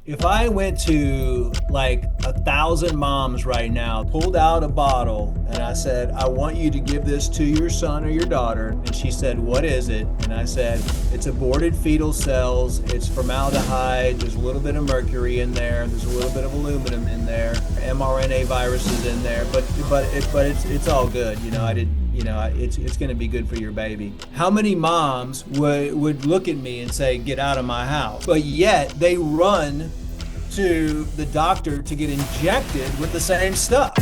If I went to like 1,000 moms right now, pulled out a bottle, and I said, I want you to give this to your son or your daughter, and she said, what is it? And I said, it's aborted fetal cells, it's formaldehyde, there's a little bit of mercury in there, there's a little bit of aluminum in there, mRNA viruses in there, but it's all good. I did. It's going to be good for your baby. How many moms would look at me and say, get out of my house? But yet they run to the doctor to get injected with the same stuff.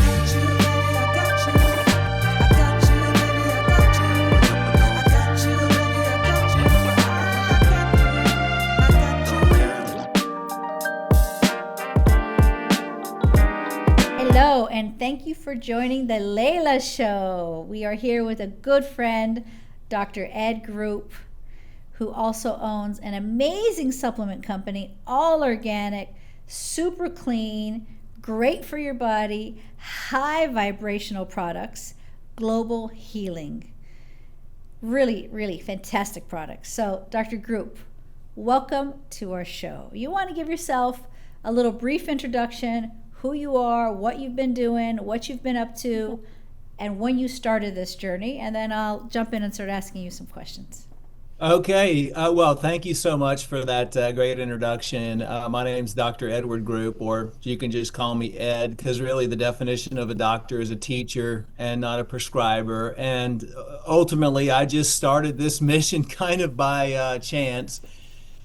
Hello, and thank you for joining the Leila Show. We are here with a good friend, Dr. Ed Group, who also owns an amazing supplement company, all organic, super clean, great for your body, high vibrational products, global healing. Really, really fantastic products. So, Dr. Group, welcome to our show. You want to give yourself a little brief introduction, who you are, what you've been doing, what you've been up to, and when you started this journey, and then I'll jump in and start asking you some questions. Okay. Well, thank you so much for that great introduction. My name's Dr. Edward Group, or you can just call me Ed, because really the definition of a doctor is a teacher and not a prescriber. And ultimately, I just started this mission kind of by chance.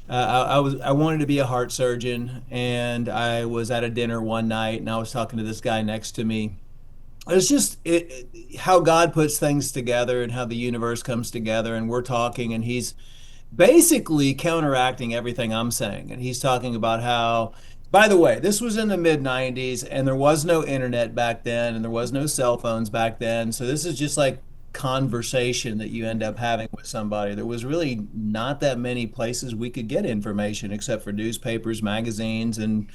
I wanted to be a heart surgeon, and I was at a dinner one night, and I was talking to this guy next to me. It's just how God puts things together and how the universe comes together. And we're talking, and he's basically counteracting everything I'm saying. And he's talking about how, by the way, this was in the mid 90s, and there was no internet back then, and there was no cell phones back then. So this is just like conversation that you end up having with somebody. There was really not that many places we could get information except for newspapers, magazines, and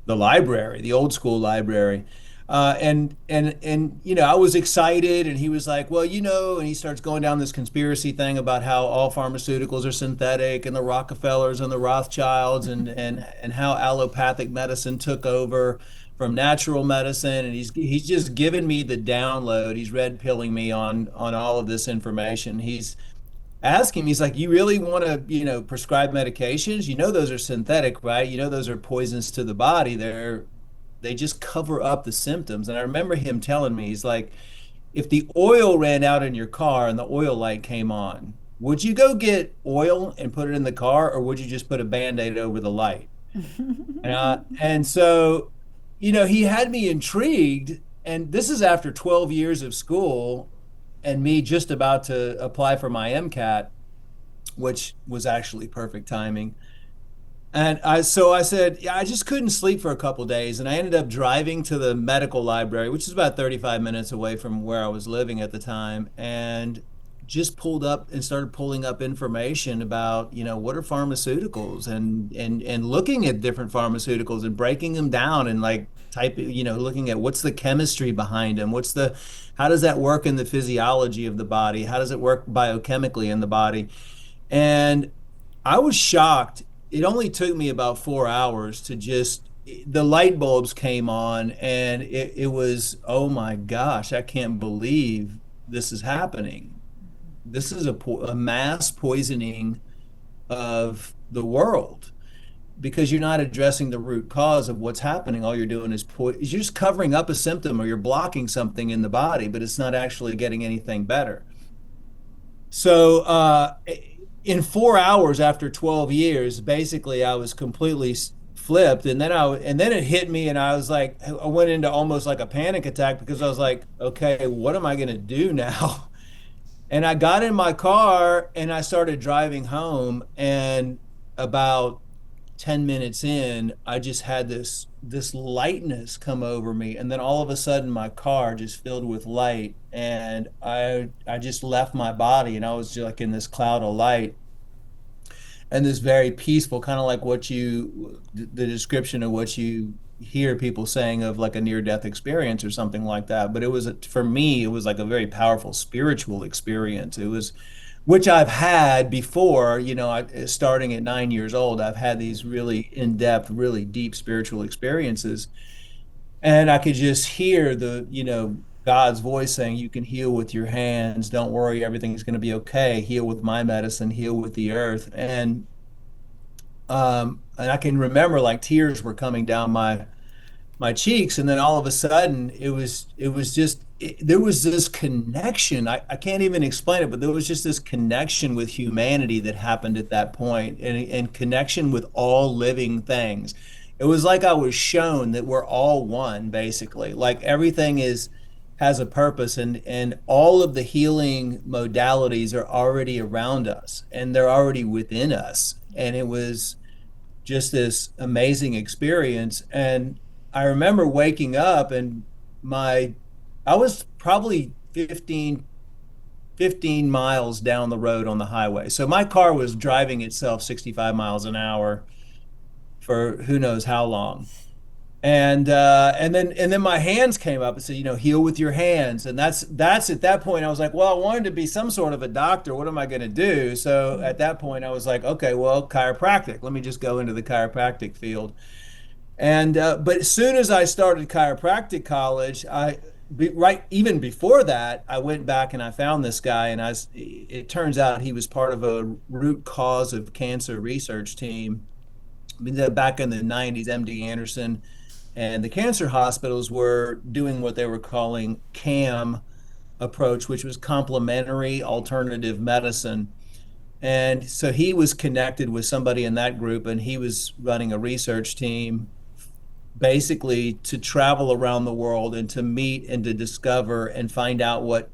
the library, the old school library. And I was excited, and he was like, well, and he starts going down this conspiracy thing about how all pharmaceuticals are synthetic, and the Rockefellers and the Rothschilds, and how allopathic medicine took over from natural medicine. And he's just given me the download. He's red pilling me on all of this information. He's asking me, he's like, you really want to, prescribe medications? Those are synthetic, right? Those are poisons to the body. They just cover up the symptoms. And I remember him telling me, he's like, if the oil ran out in your car and the oil light came on, would you go get oil and put it in the car, or would you just put a Band-Aid over the light? And so, he had me intrigued. And this is after 12 years of school and me just about to apply for my MCAT, which was actually perfect timing. And I said, yeah, I just couldn't sleep for a couple of days. And I ended up driving to the medical library, which is about 35 minutes away from where I was living at the time, and just pulled up and started pulling up information about, what are pharmaceuticals, and looking at different pharmaceuticals and breaking them down, and like looking at what's the chemistry behind them, how does that work in the physiology of the body? How does it work biochemically in the body? And I was shocked. It only took me about 4 hours to the light bulbs came on, and it was, oh my gosh, I can't believe this is happening. This is a mass poisoning of the world, because you're not addressing the root cause of what's happening. All you're doing is you're just covering up a symptom, or you're blocking something in the body, but it's not actually getting anything better. So, in 4 hours after 12 years, basically I was completely flipped. And then it hit me, and I was like, I went into almost like a panic attack, because I was like, okay, what am I going to do now? And I got in my car and I started driving home, and about 10 minutes in, I just had this lightness come over me, and then all of a sudden my car just filled with light, and I just left my body, and I was just like in this cloud of light, and this very peaceful, kind of like the description of what you hear people saying of like a near death experience or something like that. But for me, it was like a very powerful spiritual experience. It was which I've had before, starting at 9 years old, I've had these really in-depth, really deep spiritual experiences. And I could just hear God's voice saying, you can heal with your hands. Don't worry, everything's going to be okay. Heal with my medicine, heal with the earth. And I can remember like tears were coming down my cheeks, and then all of a sudden it was just there was this connection. I can't even explain it, but there was just this connection with humanity that happened at that point, and connection with all living things. It was like I was shown that we're all one, basically, like everything is has a purpose, and all of the healing modalities are already around us and they're already within us. And it was just this amazing experience. And I remember waking up, and my I was probably 15 miles down the road on the highway. So my car was driving itself 65 miles an hour for who knows how long. And then my hands came up and said, heal with your hands. And that's at that point I was like, well, I wanted to be some sort of a doctor. What am I going to do? So at that point I was like, okay, well, chiropractic. Let me just go into the chiropractic field. And but as soon as I started chiropractic college, right even before that, I went back and I found this guy, and it turns out he was part of a root cause of cancer research team. I mean, back in the 90s, MD Anderson and the cancer hospitals were doing what they were calling CAM approach, which was complementary alternative medicine. And so he was connected with somebody in that group, and he was running a research team basically to travel around the world and to meet and to discover and find out what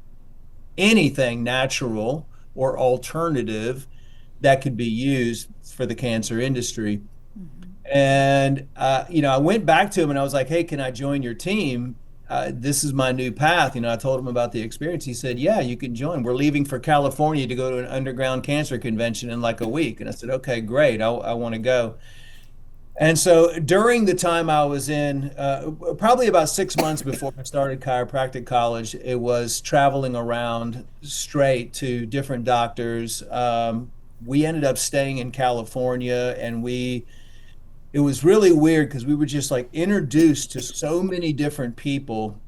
anything natural or alternative that could be used for the cancer industry. And I went back to him and I was like, "Hey, can I join your team? This is my new path." I told him about the experience. He said, "Yeah, you can join. We're leaving for California to go to an underground cancer convention in like a week." And I said, "Okay, great. I want to go." And so during the time I was in, probably about 6 months before I started chiropractic college, it was traveling around straight to different doctors. We ended up staying in California, and it was really weird because we were just like introduced to so many different people.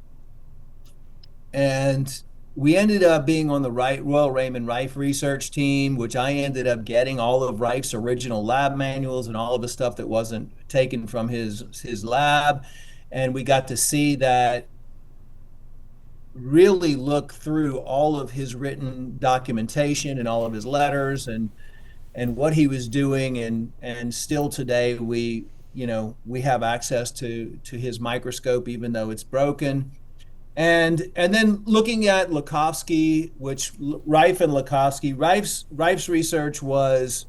And we ended up being on the Royal Raymond Rife research team, which I ended up getting all of Rife's original lab manuals and all of the stuff that wasn't taken from his lab. And we got to see that, really look through all of his written documentation and all of his letters and what he was doing. And still today we have access to his microscope, even though it's broken. And then looking at Lakovsky, which Rife and Lakovsky, Rife's research was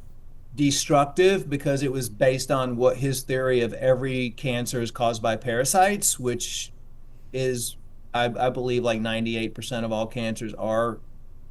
destructive because it was based on what his theory of every cancer is caused by parasites, which is, I believe, like 98% of all cancers are,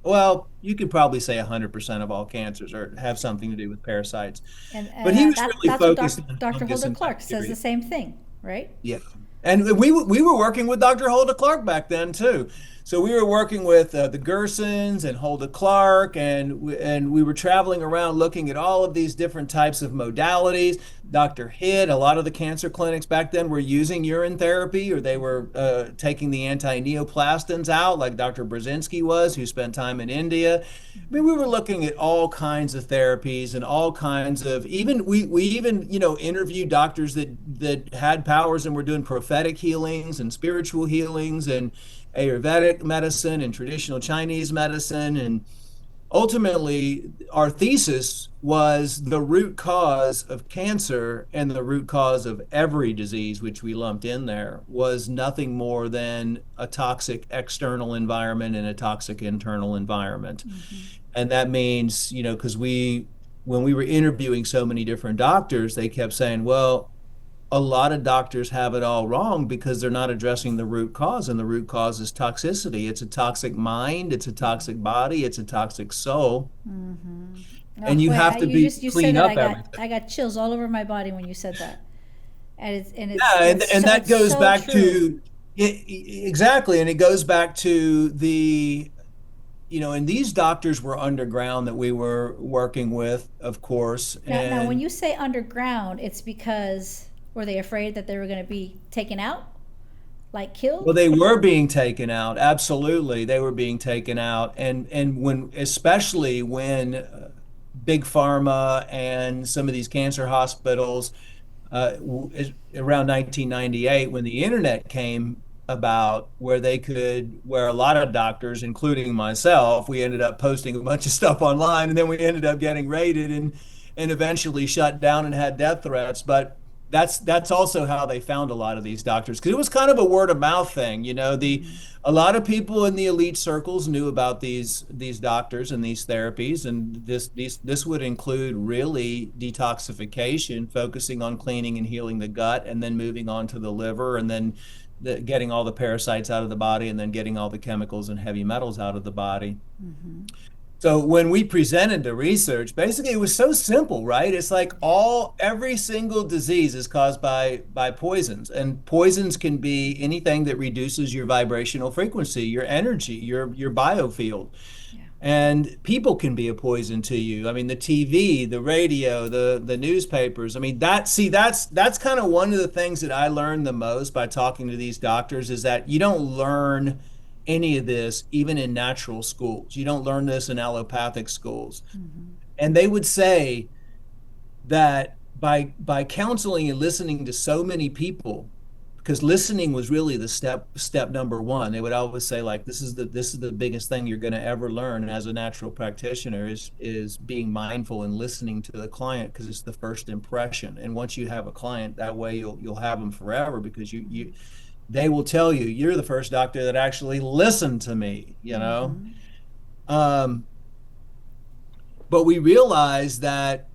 well, you could probably say 100% of all cancers have something to do with parasites. And But he was really that's what focused on Dr. fungus Holder and Clark says bacteria. the same thing, right? Yeah. And we were working with Dr. Hulda Clark back then too. So we were working with the Gersons and Hulda Clark, and we were traveling around looking at all of these different types of modalities. Dr. Hitt, a lot of the cancer clinics back then were using urine therapy, or they were taking the anti-neoplastins out, like Dr. Brzezinski was, who spent time in India. I mean, we were looking at all kinds of therapies and all kinds of, even we even interviewed doctors that had powers and were doing prophetic healings and spiritual healings and Ayurvedic medicine and traditional Chinese medicine. And ultimately, our thesis was the root cause of cancer and the root cause of every disease, which we lumped in there, was nothing more than a toxic external environment and a toxic internal environment. And that means, because when we were interviewing so many different doctors, they kept saying, well, a lot of doctors have it all wrong because they're not addressing the root cause, and the root cause is toxicity. It's a toxic mind, it's a toxic body, it's a toxic soul, and you Wait, have to you said clean that up everything. I got chills all over my body when you said that, Yeah, and that it's goes so back true. to exactly, and it goes back to the and these doctors were underground that we were working with, of course. Now, when And you say underground, it's because were they afraid that they were going to be taken out, like well, killed? they were being taken out. Absolutely, they were being taken out. And especially when big pharma and some of these cancer hospitals, around 1998, when the internet came about, where a lot of doctors, including myself, we ended up posting a bunch of stuff online, and then we ended up getting raided and eventually shut down and had death threats. But that's also how they found a lot of these doctors, because it was kind of a word of mouth thing. The Mm-hmm. a lot of people in the elite circles knew about these doctors and these therapies, and this would include really detoxification, focusing on cleaning and healing the gut, and then moving on to the liver, and then getting all the parasites out of the body, and then getting all the chemicals and heavy metals out of the body. Mm-hmm. So when we presented the research, basically it was so simple, right? It's like every single disease is caused by poisons, and poisons can be anything that reduces your vibrational frequency, your energy, your biofield. Yeah. And people can be a poison to you. I mean, the TV, the radio, the newspapers. I mean, that's kind of one of the things that I learned the most by talking to these doctors, is that you don't learn any of this even in natural schools. You don't learn this in allopathic schools. Mm-hmm. And they would say that by counseling and listening to so many people, because listening was really the step number one. They would always say, like, this is the biggest thing you're going to ever learn as a natural practitioner, is being mindful and listening to the client, because it's the first impression. And once you have a client, that way you'll have them forever, because they will tell you, you're the first doctor that actually listened to me. Mm-hmm. Um, but we realized that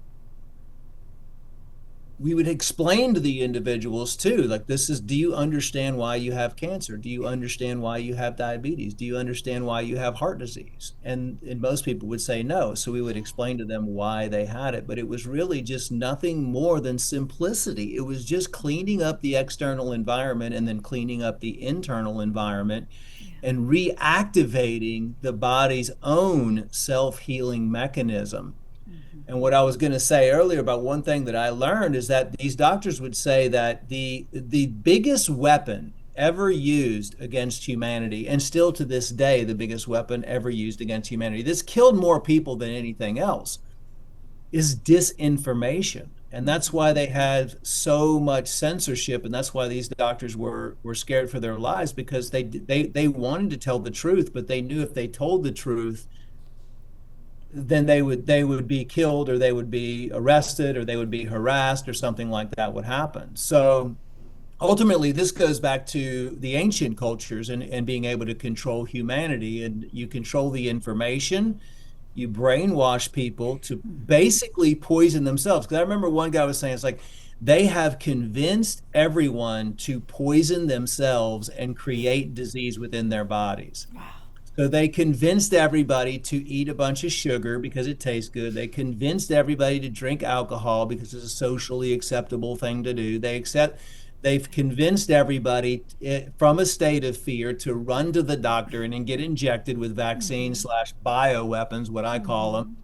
we would explain to the individuals too, like, do you understand why you have cancer? Do you understand why you have diabetes? Do you understand why you have heart disease? And most people would say no. So we would explain to them why they had it, but it was really just nothing more than simplicity. It was just cleaning up the external environment, and then cleaning up the internal environment, and reactivating the body's own self-healing mechanism. Mm-hmm. And what I was going to say earlier about one thing that I learned is that these doctors would say that the biggest weapon ever used against humanity, and still to this day the biggest weapon ever used against humanity, this killed more people than anything else, is disinformation. And that's why they had so much censorship, and that's why these doctors were scared for their lives, because they wanted to tell the truth, but they knew if they told the truth, then they would be killed, or they would be arrested, or they would be harassed, or something like that would happen. So ultimately, this goes back to the ancient cultures, and being able to control humanity. And you control the information, you brainwash people to basically poison themselves. Because I remember one guy was saying, it's like, they have convinced everyone to poison themselves and create disease within their bodies. Wow. So they convinced everybody to eat a bunch of sugar because it tastes good. They convinced everybody to drink alcohol because it's a socially acceptable thing to do. They've convinced everybody, from a state of fear, to run to the doctor and then get injected with vaccines slash bioweapons, what I call them.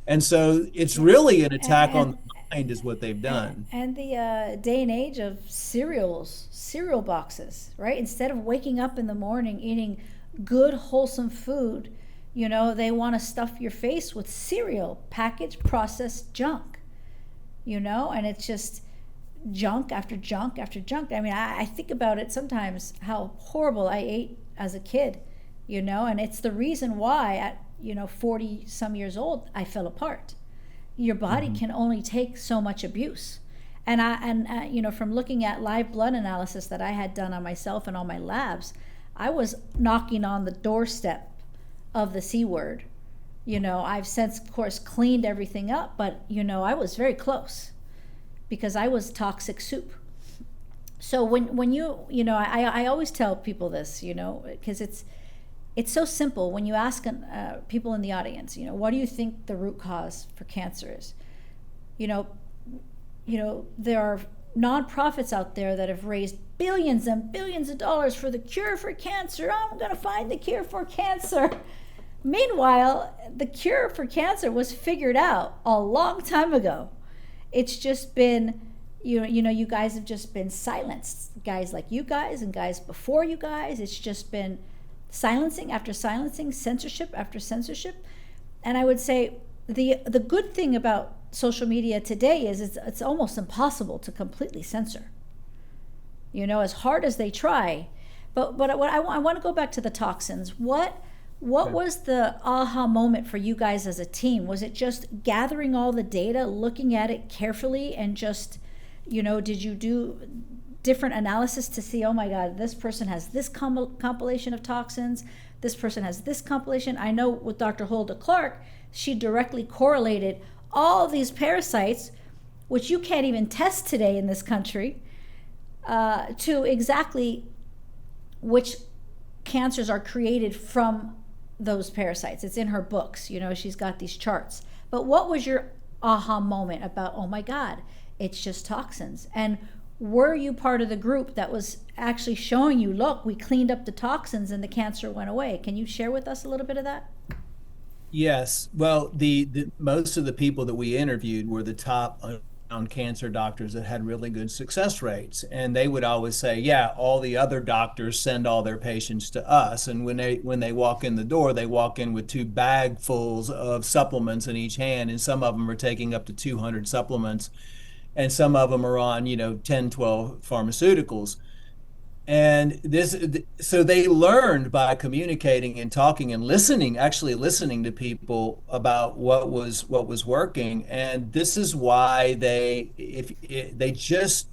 And so it's really an attack on And, the mind, is what they've done. and the day and age of cereal boxes, right? Instead of waking up in the morning eating good, wholesome food, they want to stuff your face with cereal, packaged, processed junk, and it's just junk after junk after junk. I mean, I think about it sometimes, how horrible I ate as a kid, and it's the reason why at 40 some years old I fell apart. Your body can only take so much abuse. And from looking at live blood analysis that I had done on myself and all my labs, I was knocking on the doorstep of the C word. I've since, of course, cleaned everything up, but I was very close, because I was toxic soup. So when I always tell people this, because it's so simple. When you ask people in the audience, what do you think the root cause for cancer is? There are nonprofits out there that have raised billions and billions of dollars for the cure for cancer. I'm going to find the cure for cancer. Meanwhile, the cure for cancer was figured out a long time ago. It's just been, you guys have just been silenced. Guys like you guys and guys before you guys. It's just been silencing after silencing, censorship after censorship. And I would say the good thing about social media today is it's almost impossible to completely censor. As hard as they try. But what I want to go back to the toxins. What was the aha moment for you guys as a team? Was it just gathering all the data, looking at it carefully, and just, did you do different analysis to see, oh my God, this person has this compilation of toxins, this person has this compilation? I know with Dr. Hulda Clark, she directly correlated all these parasites, which you can't even test today in this country, to exactly which cancers are created from those parasites. It's in her books. She's got these charts. But what was your aha moment about, oh my God, it's just toxins? And were you part of the group that was actually showing you, look, we cleaned up the toxins and the cancer went away? Can you share with us a little bit of that? Yes. Well, the most of the people that we interviewed were the top on cancer doctors that had really good success rates, and they would always say, yeah, all the other doctors send all their patients to us, and when they walk in the door, they walk in with 2 bagfuls of supplements in each hand, and some of them are taking up to 200 supplements, and some of them are on 10, 12 pharmaceuticals. And so they learned by communicating and talking and listening, actually listening to people about what was working. And this is why they just,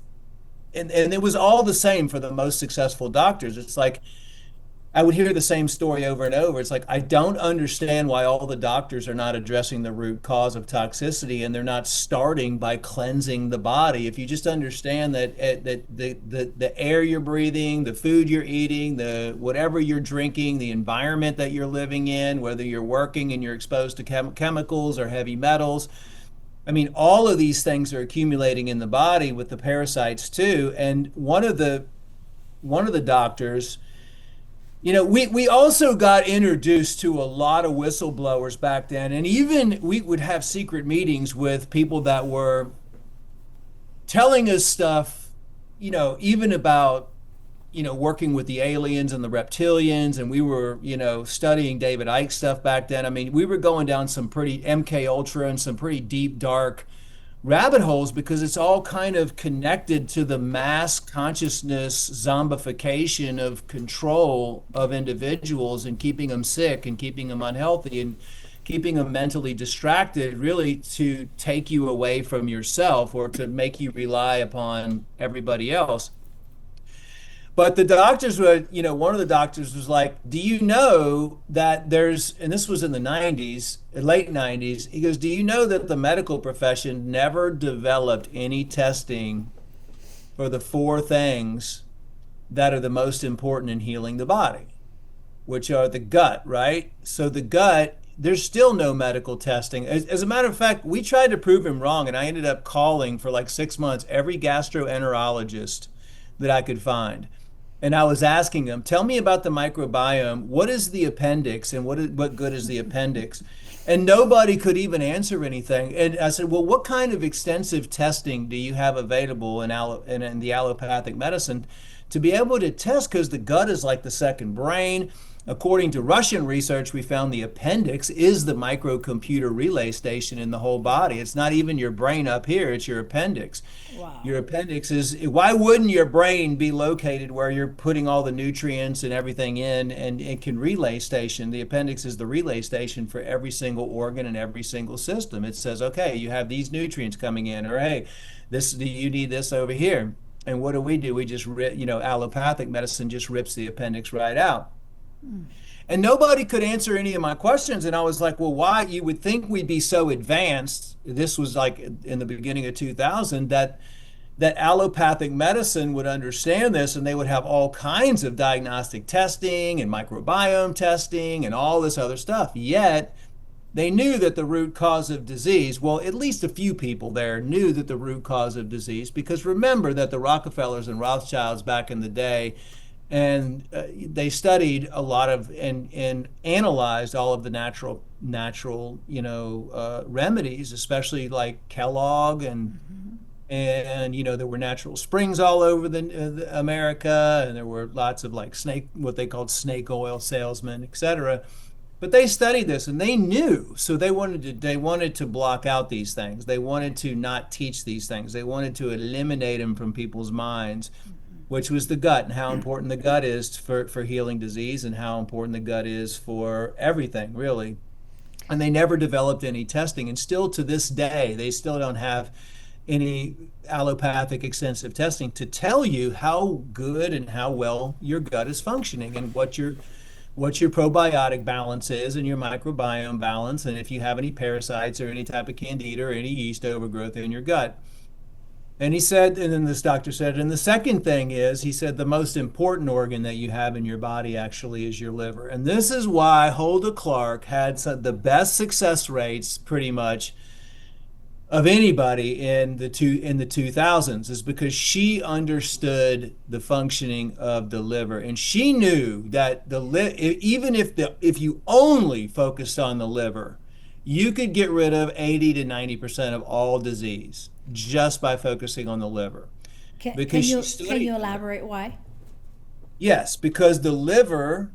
and it was all the same for the most successful doctors. It's like, I would hear the same story over and over. It's like, I don't understand why all the doctors are not addressing the root cause of toxicity, and they're not starting by cleansing the body. If you just understand that the air you're breathing, the food you're eating, the whatever you're drinking, the environment that you're living in, whether you're working and you're exposed to chemicals or heavy metals, I mean, all of these things are accumulating in the body with the parasites too. And one of the doctors, we also got introduced to a lot of whistleblowers back then. And even we would have secret meetings with people that were telling us stuff, even about, working with the aliens and the reptilians. And we were, studying David Icke stuff back then. I mean, we were going down some pretty MK Ultra and some pretty deep, dark rabbit holes, because it's all kind of connected to the mass consciousness zombification of control of individuals and keeping them sick and keeping them unhealthy and keeping them mentally distracted, really to take you away from yourself or to make you rely upon everybody else. But the doctors were, one of the doctors was like, do you know that and this was in the 90s, late 90s, he goes, do you know that the medical profession never developed any testing for the 4 things that are the most important in healing the body, which are the gut, right? So the gut, there's still no medical testing. As a matter of fact, we tried to prove him wrong, and I ended up calling for like 6 months every gastroenterologist that I could find. And I was asking them, tell me about the microbiome. What is the appendix, and what good is the appendix? And nobody could even answer anything. And I said, well, what kind of extensive testing do you have available in the allopathic medicine to be able to test? Because the gut is like the second brain. According to Russian research, we found the appendix is the microcomputer relay station in the whole body. It's not even your brain up here, it's your appendix. Wow. Your appendix is, why wouldn't your brain be located where you're putting all the nutrients and everything in, and it can relay station? The appendix is the relay station for every single organ and every single system. It says, okay, you have these nutrients coming in, or hey, you need this over here. And what do? We just, allopathic medicine just rips the appendix right out. And nobody could answer any of my questions. And I was like, well, why? You would think we'd be so advanced. This was like in the beginning of 2000 that allopathic medicine would understand this, and they would have all kinds of diagnostic testing and microbiome testing and all this other stuff. Yet they knew that the root cause of disease, well, at least a few people there knew that the root cause of disease, because remember that the Rockefellers and Rothschilds back in the day And they studied a lot of and analyzed all of the natural remedies, especially like Kellogg and there were natural springs all over the America, and there were lots of like what they called snake oil salesmen, etc. But they studied this and they knew, so they wanted to block out these things. They wanted to not teach these things. They wanted to eliminate them from people's minds, which was the gut and how important the gut is for healing disease and how important the gut is for everything, really. And they never developed any testing. And still to this day, they still don't have any allopathic extensive testing to tell you how good and how well your gut is functioning and what your probiotic balance is and your microbiome balance, and if you have any parasites or any type of candida or any yeast overgrowth in your gut. And he said, and then this doctor said, and the second thing is, he said, the most important organ that you have in your body actually is your liver. And this is why Hulda Clark had the best success rates pretty much of anybody in the 2000s, is because she understood the functioning of the liver, and she knew that even if you only focused on the liver, you could get rid of 80 to 90% of all disease just by focusing on the liver. Can you elaborate why? Yes, because the liver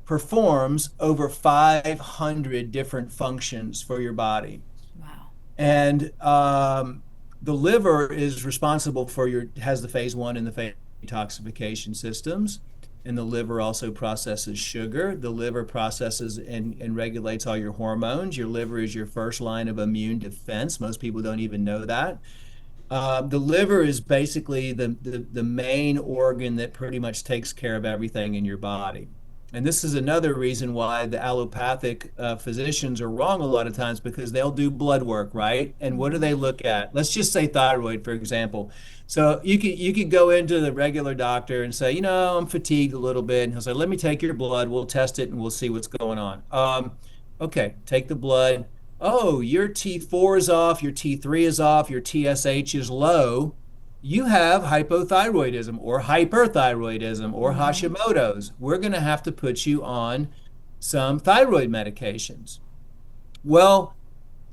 performs over 500 different functions for your body. Wow. And the liver is responsible has the phase 1 and the phase detoxification systems. And the liver also processes sugar. The liver processes and regulates all your hormones. Your liver is your first line of immune defense. Most people don't even know that. The liver is basically the main organ that pretty much takes care of everything in your body. And this is another reason why the allopathic physicians are wrong a lot of times, because they'll do blood work, right? And what do they look at? Let's just say thyroid, for example. So you could go into the regular doctor and say, I'm fatigued a little bit. And he'll say, let me take your blood. We'll test it and we'll see what's going on. Okay, take the blood. Oh, your T4 is off, your T3 is off, your TSH is low. You have hypothyroidism or hyperthyroidism or Hashimoto's. We're going to have to put you on some thyroid medications. Well,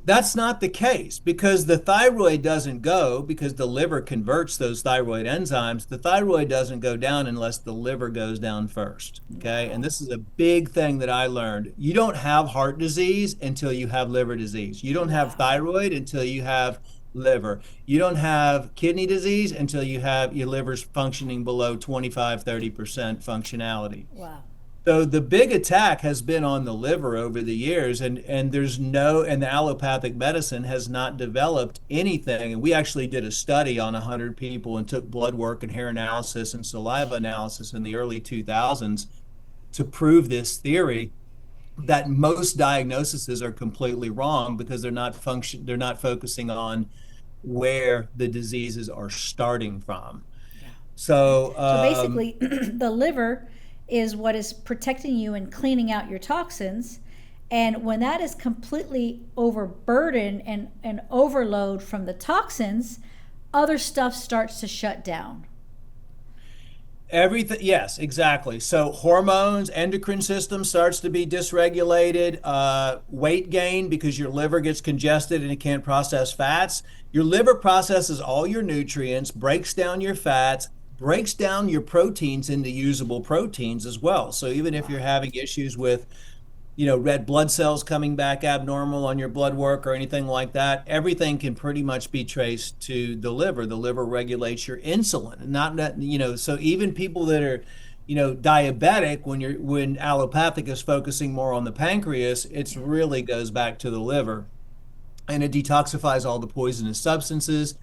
that's not the case, because the thyroid doesn't go, because the liver converts those thyroid enzymes. The thyroid doesn't go down unless the liver goes down first. Okay. And this is a big thing that I learned. You don't have heart disease until you have liver disease. You don't have thyroid until you have liver. You don't have kidney disease until you have your liver's functioning below 25-30% functionality. Wow. So the big attack has been on the liver over the years, and the allopathic medicine has not developed anything. And we actually did a study on 100 people and took blood work and hair analysis and saliva analysis in the early 2000s to prove this theory that most diagnoses are completely wrong, because they're not focusing on where the diseases are starting from. Yeah. So basically, the liver is what is protecting you and cleaning out your toxins. And when that is completely overburdened and overload from the toxins, other stuff starts to shut down. Everything, yes, exactly. So hormones, endocrine system starts to be dysregulated, weight gain because your liver gets congested and it can't process fats. Your liver processes all your nutrients, breaks down your fats, breaks down your proteins into usable proteins as well. So even if you're having issues with red blood cells coming back abnormal on your blood work or anything like that, everything can pretty much be traced to the liver. The liver regulates your insulin, and so even people that are, diabetic, when allopathic is focusing more on the pancreas, it really goes back to the liver, and it detoxifies all the poisonous substances.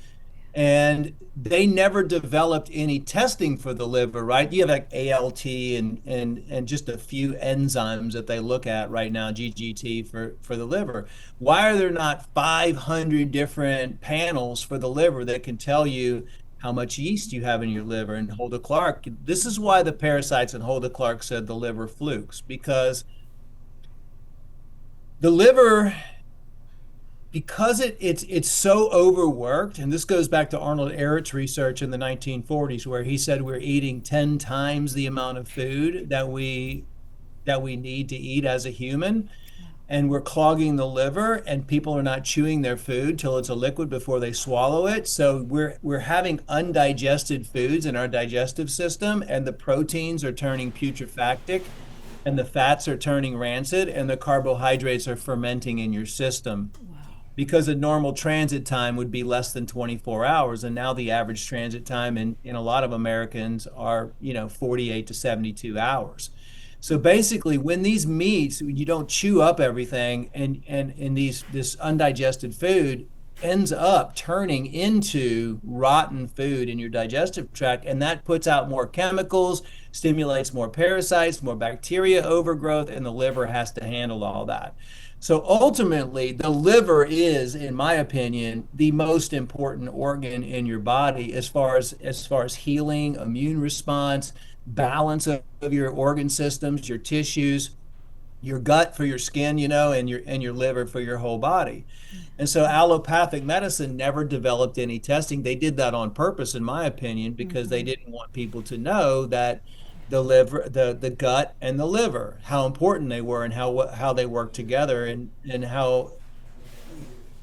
And they never developed any testing for the liver, right? You have like ALT and just a few enzymes that they look at right now, GGT for the liver. Why are there not 500 different panels for the liver that can tell you how much yeast you have in your liver? And Hulda Clark, this is why the parasites and Hulda Clark said the liver flukes, because the liver because it's so overworked, and this goes back to Arnold Ehret's research in the 1940s, where he said we're eating 10 times the amount of food that we need to eat as a human, and we're clogging the liver, and people are not chewing their food till it's a liquid before they swallow it. So we're having undigested foods in our digestive system, and the proteins are turning putrefactic, and the fats are turning rancid, and the carbohydrates are fermenting in your system, because a normal transit time would be less than 24 hours. And now the average transit time in a lot of Americans are, 48 to 72 hours. So basically, when these meats, you don't chew up everything, and this undigested food ends up turning into rotten food in your digestive tract, and that puts out more chemicals, stimulates more parasites, more bacteria overgrowth, and the liver has to handle all that. So ultimately, the liver is, in my opinion, the most important organ in your body as far as healing, immune response, balance of your organ systems, your tissues, your gut for your skin, and your liver for your whole body. And so allopathic medicine never developed any testing. They did that on purpose, in my opinion, because they didn't want people to know that the liver, the gut and the liver, how important they were, and how they work together, and how,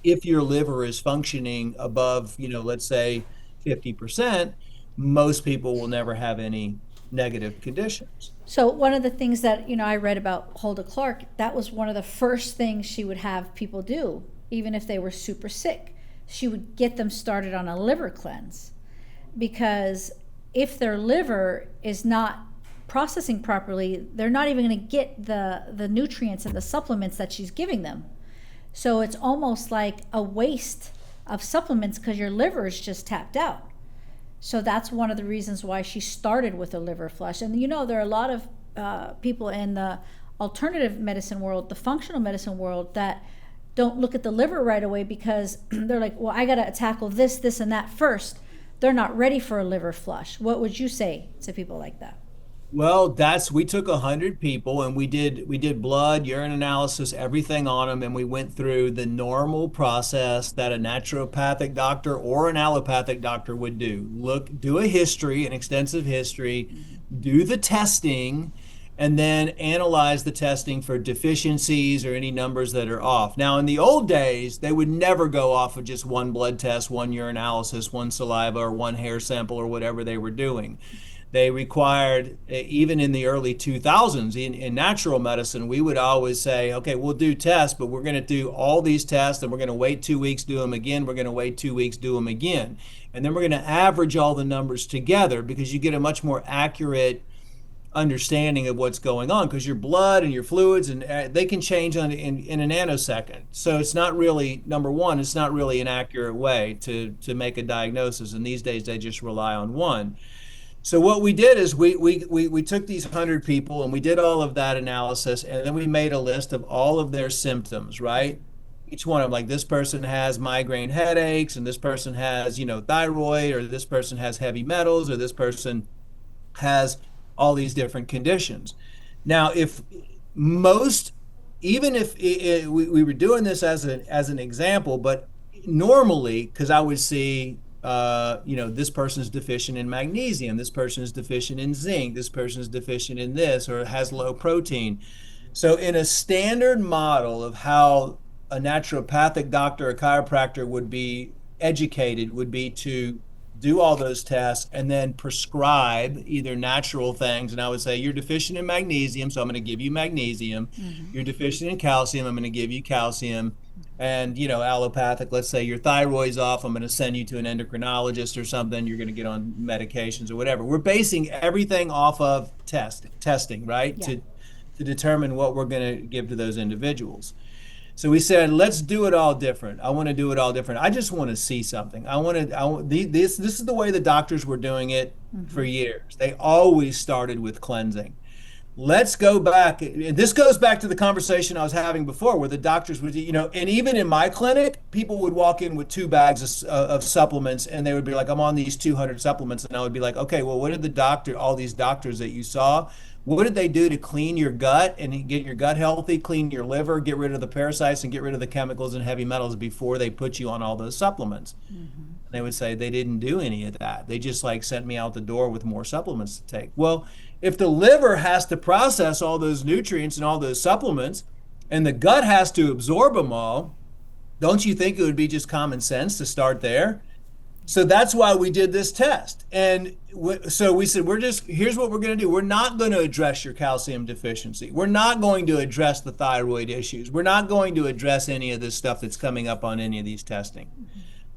if your liver is functioning above, let's say 50%, most people will never have any negative conditions. So one of the things that, I read about Hulda Clark, that was one of the first things she would have people do, even if they were super sick. She would get them started on a liver cleanse, because if their liver is not processing properly, they're not even going to get the nutrients and the supplements that she's giving them. So it's almost like a waste of supplements because your liver is just tapped out. So that's one of the reasons why she started with a liver flush. And there are a lot of people in the alternative medicine world, the functional medicine world, that don't look at the liver right away because they're like, well, I got to tackle this, and that first. They're not ready for a liver flush. What would you say to people like that? Well, we took 100 people, and we did blood, urine analysis, everything on them, and we went through the normal process that a naturopathic doctor or an allopathic doctor would do. Do a history, an extensive history, do the testing, and then analyze the testing for deficiencies or any numbers that are off. Now, in the old days, they would never go off of just one blood test, one urinalysis, one saliva, or one hair sample, or whatever they were doing. They required, even in the early 2000s, in natural medicine, we would always say, okay, we'll do tests, but we're going to do all these tests, and we're going to wait 2 weeks, do them again. We're going to wait 2 weeks, do them again. And then we're going to average all the numbers together, because you get a much more accurate understanding of what's going on, because your blood and your fluids, and they can change in a nanosecond. So it's not really, number one, it's not really an accurate way to make a diagnosis. And these days they just rely on one. So what we did is we took these 100 people, and we did all of that analysis, and then we made a list of all of their symptoms, right? Each one of them, like, this person has migraine headaches, and this person has, thyroid, or this person has heavy metals, or this person has all these different conditions. Now, if most, even if we were doing this as an example, but normally, because I would see, this person is deficient in magnesium, this person is deficient in zinc, this person is deficient in this, or has low protein. So in a standard model of how a naturopathic doctor or chiropractor would be educated, would be to do all those tests and then prescribe either natural things. And I would say, you're deficient in magnesium, so I'm going to give you magnesium. You're deficient in calcium, I'm going to give you calcium. And, allopathic, let's say your thyroid's off, I'm going to send you to an endocrinologist or something. You're going to get on medications or whatever. We're basing everything off of testing, right? Yeah. To determine what we're going to give to those individuals. So we said, let's do it all different. I want to do it all different. I just want to see something. This is the way the doctors were doing it for years. They always started with cleansing. Let's go back. And this goes back to the conversation I was having before, where the doctors would, and even in my clinic, people would walk in with 2 bags of supplements, and they would be like, I'm on these 200 supplements. And I would be like, okay, well, what did all these doctors that you saw, What did they do to clean your gut and get your gut healthy, clean your liver, get rid of the parasites and get rid of the chemicals and heavy metals before they put you on all those supplements? Mm-hmm. And they would say they didn't do any of that. They just like sent me out the door with more supplements to take. Well, if the liver has to process all those nutrients and all those supplements and the gut has to absorb them all, don't you think it would be just common sense to start there? So that's why we did this test. And so we said, here's what we're going to do. We're not going to address your calcium deficiency. We're not going to address the thyroid issues. We're not going to address any of this stuff that's coming up on any of these testing.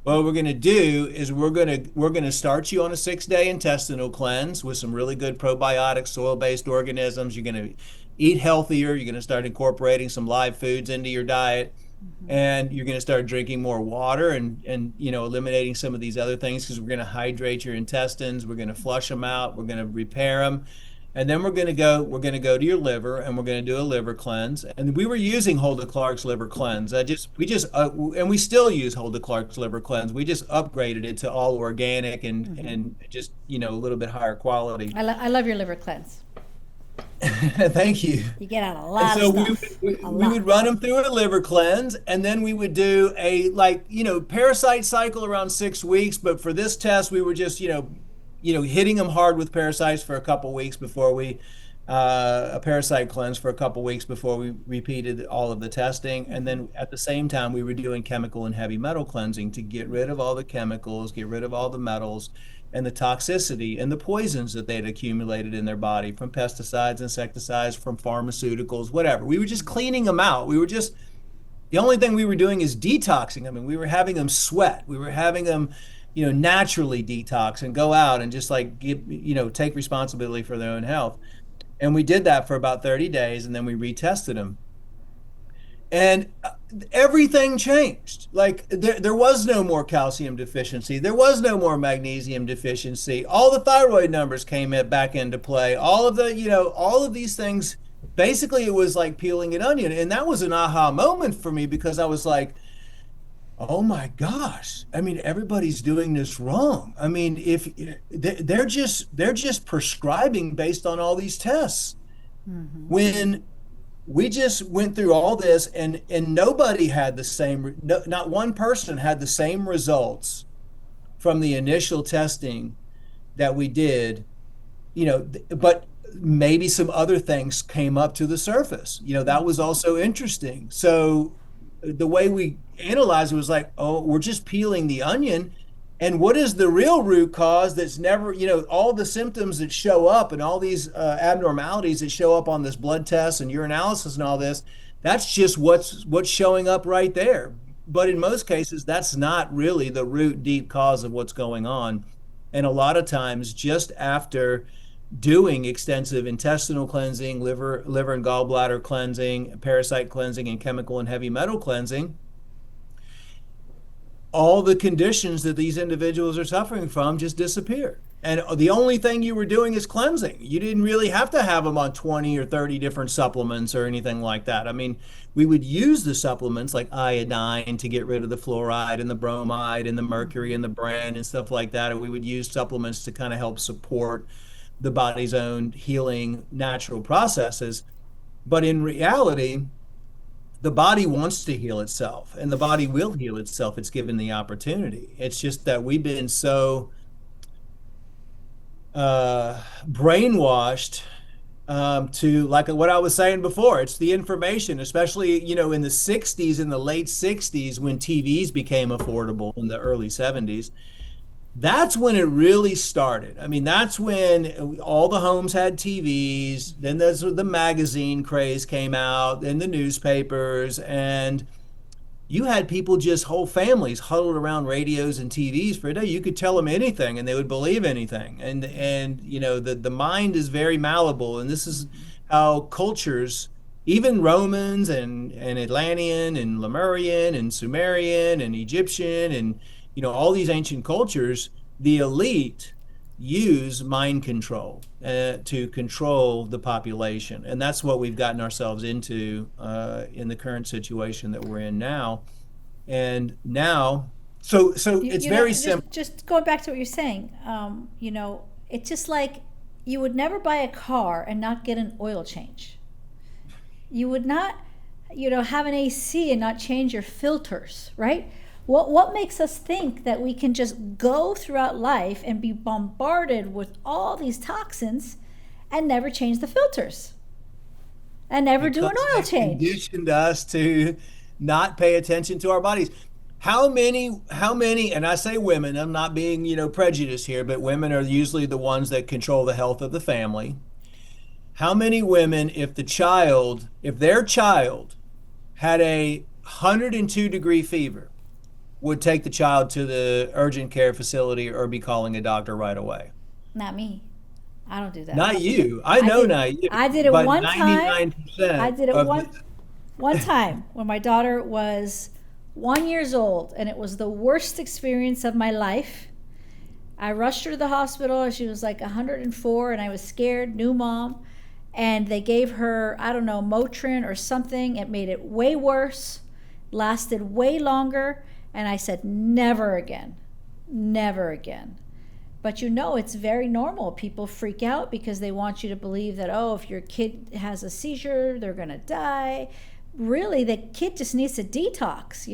What we're going to do is we're going to start you on a 6-day intestinal cleanse with some really good probiotic soil-based organisms. You're going to eat healthier. You're going to start incorporating some live foods into your diet. And you're going to start drinking more water and eliminating some of these other things because we're going to hydrate your intestines. We're going to flush them out. We're going to repair them. And then we're going to go to your liver and we're going to do a liver cleanse. And we were using Hulda Clark's liver cleanse. And we still use Hulda Clark's liver cleanse. We just upgraded it to all organic and just, a little bit higher quality. I love your liver cleanse. Thank you. You get out a lot So of stuff. we would run them through a liver cleanse, and then we would do a parasite cycle around 6 weeks. But for this test, we were just hitting them hard with parasites for a couple weeks before we a parasite cleanse for a couple weeks before we repeated all of the testing, and then at the same time we were doing chemical and heavy metal cleansing to get rid of all the chemicals, get rid of all the metals and the toxicity and the poisons that they'd accumulated in their body from pesticides, insecticides, from pharmaceuticals, whatever. We were just cleaning them out. The only thing we were doing is detoxing them, and we were having them sweat. We were having them, naturally detox and go out and just take responsibility for their own health. And we did that for about 30 days, and then we retested them. And everything changed. Like there was no more calcium deficiency. There was no more magnesium deficiency. All the thyroid numbers came back into play. All of these things, basically it was like peeling an onion. And that was an aha moment for me because I was like, oh my gosh. I mean, everybody's doing this wrong. I mean, if they're just prescribing based on all these tests. Mm-hmm. When we just went through all this and nobody had the same, not one person had the same results from the initial testing that we did, but maybe some other things came up to the surface. That was also interesting. So the way we analyzed it was like, oh, we're just peeling the onion. And what is the real root cause that's never, all the symptoms that show up and all these abnormalities that show up on this blood test and urinalysis and all this, that's just what's showing up right there. But in most cases, that's not really the root deep cause of what's going on. And a lot of times, just after doing extensive intestinal cleansing, liver and gallbladder cleansing, parasite cleansing, and chemical and heavy metal cleansing, all the conditions that these individuals are suffering from just disappear. And the only thing you were doing is cleansing. You didn't really have to have them on 20 or 30 different supplements or anything like that. I mean, we would use the supplements like iodine to get rid of the fluoride and the bromide and the mercury and the bran and stuff like that. And we would use supplements to kind of help support the body's own healing natural processes. But in reality, the body wants to heal itself, and the body will heal itself. It's given the opportunity. It's just that we've been so brainwashed to, like what I was saying before, it's the information, especially, in the 60s, in the late 60s, when TVs became affordable in the early 70s. That's when it really started. I mean, that's when all the homes had TVs. Then there's the magazine craze came out, and the newspapers, and you had people, just whole families huddled around radios and TVs for a day. You could tell them anything and they would believe anything. And the mind is very malleable, and this is how cultures, even Romans and Atlantean and Lemurian and Sumerian and Egyptian and all these ancient cultures, the elite use mind control to control the population. And that's what we've gotten ourselves into in the current situation that we're in now. And now, so it's very simple. Just going back to what you're saying, it's just like You would never buy a car and not get an oil change. You would not, have an AC and not change your filters, right? What makes us think that we can just go throughout life and be bombarded with all these toxins and never change the filters and never do an oil change? Conditioned us to not pay attention to our bodies. How many, and I say women, I'm not being, prejudiced here, but women are usually the ones that control the health of the family. How many women, if their child had a 102-degree fever, would take the child to the urgent care facility or be calling a doctor right away? Not me. I don't do that. Not you. I know not you. I did it but one time. 99% I did it one time when my daughter was 1 year old, and it was the worst experience of my life. I rushed her to the hospital. She was like 104, and I was scared, new mom. And they gave her, I don't know, Motrin or something. It made it way worse, lasted way longer. And I said, never again, never again. But it's very normal. People freak out because they want you to believe that, if your kid has a seizure, they're going to die. Really, the kid just needs to detox,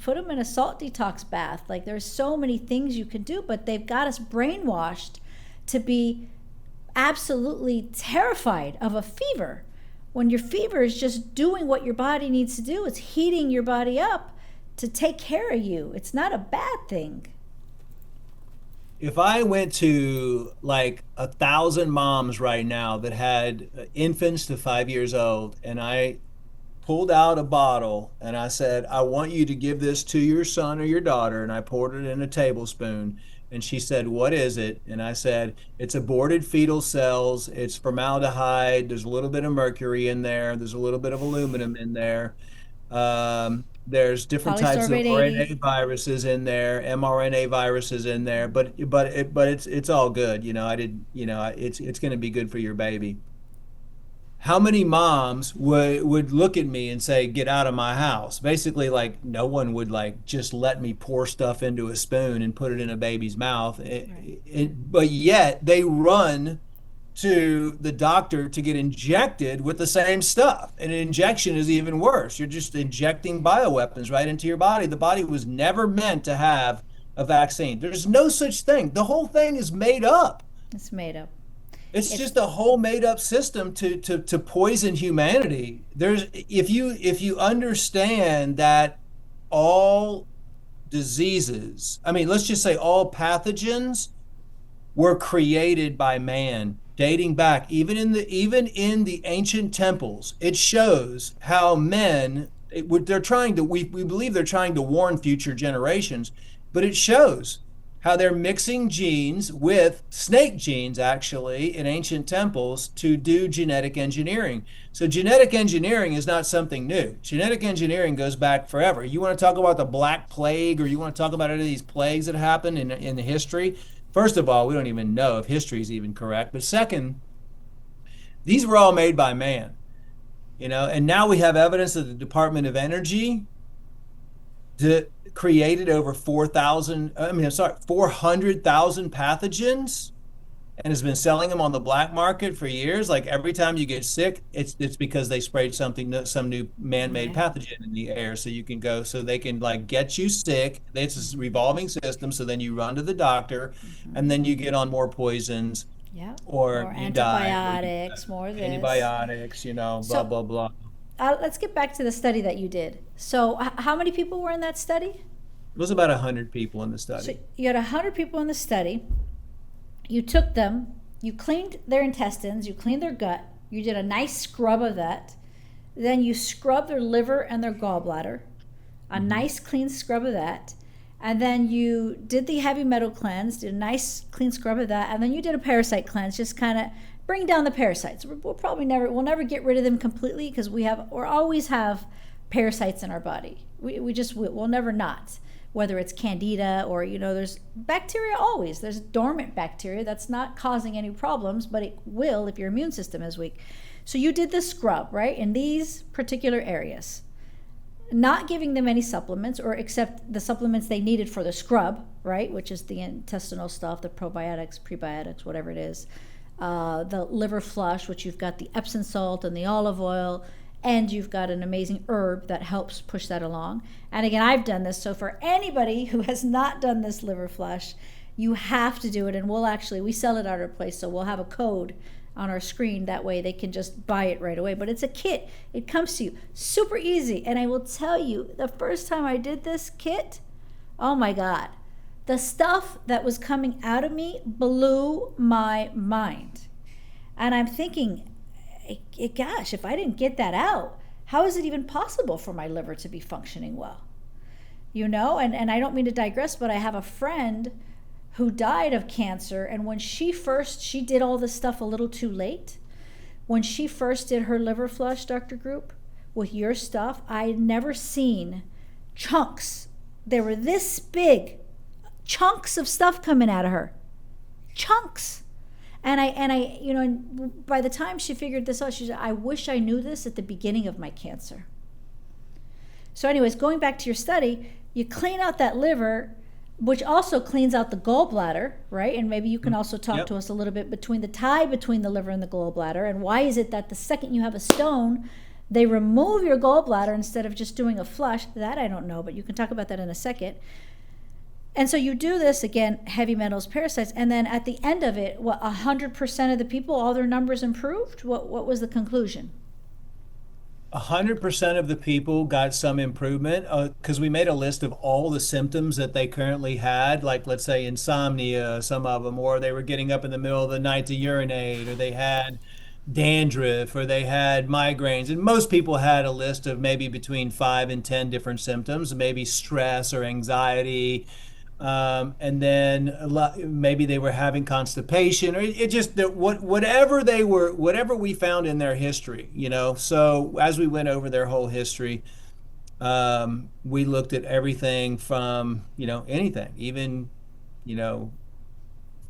put them in a salt detox bath. Like, there's so many things you can do, but they've got us brainwashed to be absolutely terrified of a fever, when your fever is just doing what your body needs to do. It's heating your body up to take care of you. It's not a bad thing. If I went to like 1,000 moms right now that had infants to 5 years old, and I pulled out a bottle and I said, I want you to give this to your son or your daughter, and I poured it in a tablespoon, and she said, what is it? And I said, it's aborted fetal cells, it's formaldehyde, there's a little bit of mercury in there, there's a little bit of aluminum in there. There's different types of RNA viruses in there, mRNA viruses in there, but it's all good. It's going to be good for your baby. How many moms would look at me and say, get out of my house? Basically, like, no one would just let me pour stuff into a spoon and put it in a baby's mouth. Right. But yet they run to the doctor to get injected with the same stuff. And an injection is even worse. You're just injecting bioweapons right into your body. The body was never meant to have a vaccine. There's no such thing. The whole thing is made up. It's made up. It's just a whole made up system to poison humanity. If you understand that all diseases, let's just say all pathogens were created by man, dating back even in the ancient temples. It shows how men, we believe they're trying to warn future generations, but it shows how they're mixing genes with snake genes, actually, in ancient temples to do genetic engineering. So genetic engineering is not something new. Genetic engineering goes back forever. You want to talk about the Black Plague, or you want to talk about any of these plagues that happened in the history? First of all, we don't even know if history is even correct. But second, these were all made by man, and now we have evidence that the Department of Energy created over 400,000 pathogens and has been selling them on the black market for years. Like, every time you get sick, it's because they sprayed some new man-made pathogen in the air, so they can get you sick. It's a revolving system. So then you run to the doctor, and then you get on more poisons, or you antibiotics, die, more antibiotics, blah, blah, blah. Let's get back to the study that you did. So how many people were in that study? It was about 100 people in the study. So you had 100 people in the study. You took them, you cleaned their intestines, you cleaned their gut, you did a nice scrub of that. Then you scrubbed their liver and their gallbladder, a nice clean scrub of that. And then you did the heavy metal cleanse, did a nice clean scrub of that. And then you did a parasite cleanse, just kind of bring down the parasites. We'll never get rid of them completely, because we always have parasites in our body. We'll never not. Whether it's candida or, there's bacteria always. There's dormant bacteria that's not causing any problems, but it will if your immune system is weak. So you did the scrub, right, in these particular areas, not giving them any supplements, or except the supplements they needed for the scrub, right, which is the intestinal stuff, the probiotics, prebiotics, whatever it is. the liver flush, which you've got the Epsom salt and the olive oil, and you've got an amazing herb that helps push that along. And again, I've done this. So for anybody who has not done this liver flush, you have to do it. And we sell it at our place. So we'll have a code on our screen. That way they can just buy it right away. But it's a kit. It comes to you super easy. And I will tell you, the first time I did this kit, oh my God, the stuff that was coming out of me blew my mind. And I'm thinking, gosh, if I didn't get that out, how is it even possible for my liver to be functioning well? And I don't mean to digress, but I have a friend who died of cancer, and when she did all this stuff a little too late. When she first did her liver flush, Dr. Group, with your stuff, I had never seen chunks. They were this big, chunks of stuff coming out of her. Chunks. And by the time she figured this out, she said, I wish I knew this at the beginning of my cancer. So anyways, going back to your study, you clean out that liver, which also cleans out the gallbladder, right? And maybe you can also talk to us a little bit between the tie between the liver and the gallbladder, and why is it that the second you have a stone, they remove your gallbladder instead of just doing a flush? That I don't know, but you can talk about that in a second. And so you do this, again, heavy metals, parasites, and then at the end of it, 100% of the people, all their numbers improved? What was the conclusion? 100% of the people got some improvement because we made a list of all the symptoms that they currently had, like let's say insomnia, some of them, or they were getting up in the middle of the night to urinate, or they had dandruff, or they had migraines. And most people had a list of maybe between 5 and 10 different symptoms, maybe stress or anxiety. And then maybe they were having constipation, or it just whatever we found in their history, So as we went over their whole history, we looked at everything from, anything, even,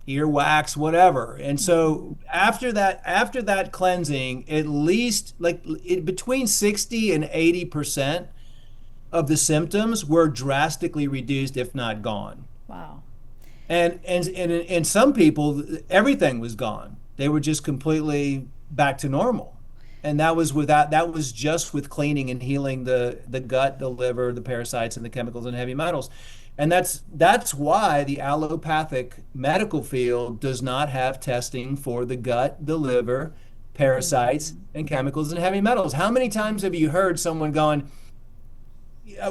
earwax, whatever. And so after that cleansing, at least between 60 and 80% of the symptoms were drastically reduced, if not gone. Wow. And some people, everything was gone. They were just completely back to normal. And that was just with cleaning and healing the gut, the liver, the parasites, and the chemicals and heavy metals. And that's why the allopathic medical field does not have testing for the gut, the liver, parasites, and chemicals and heavy metals. How many times have you heard someone going,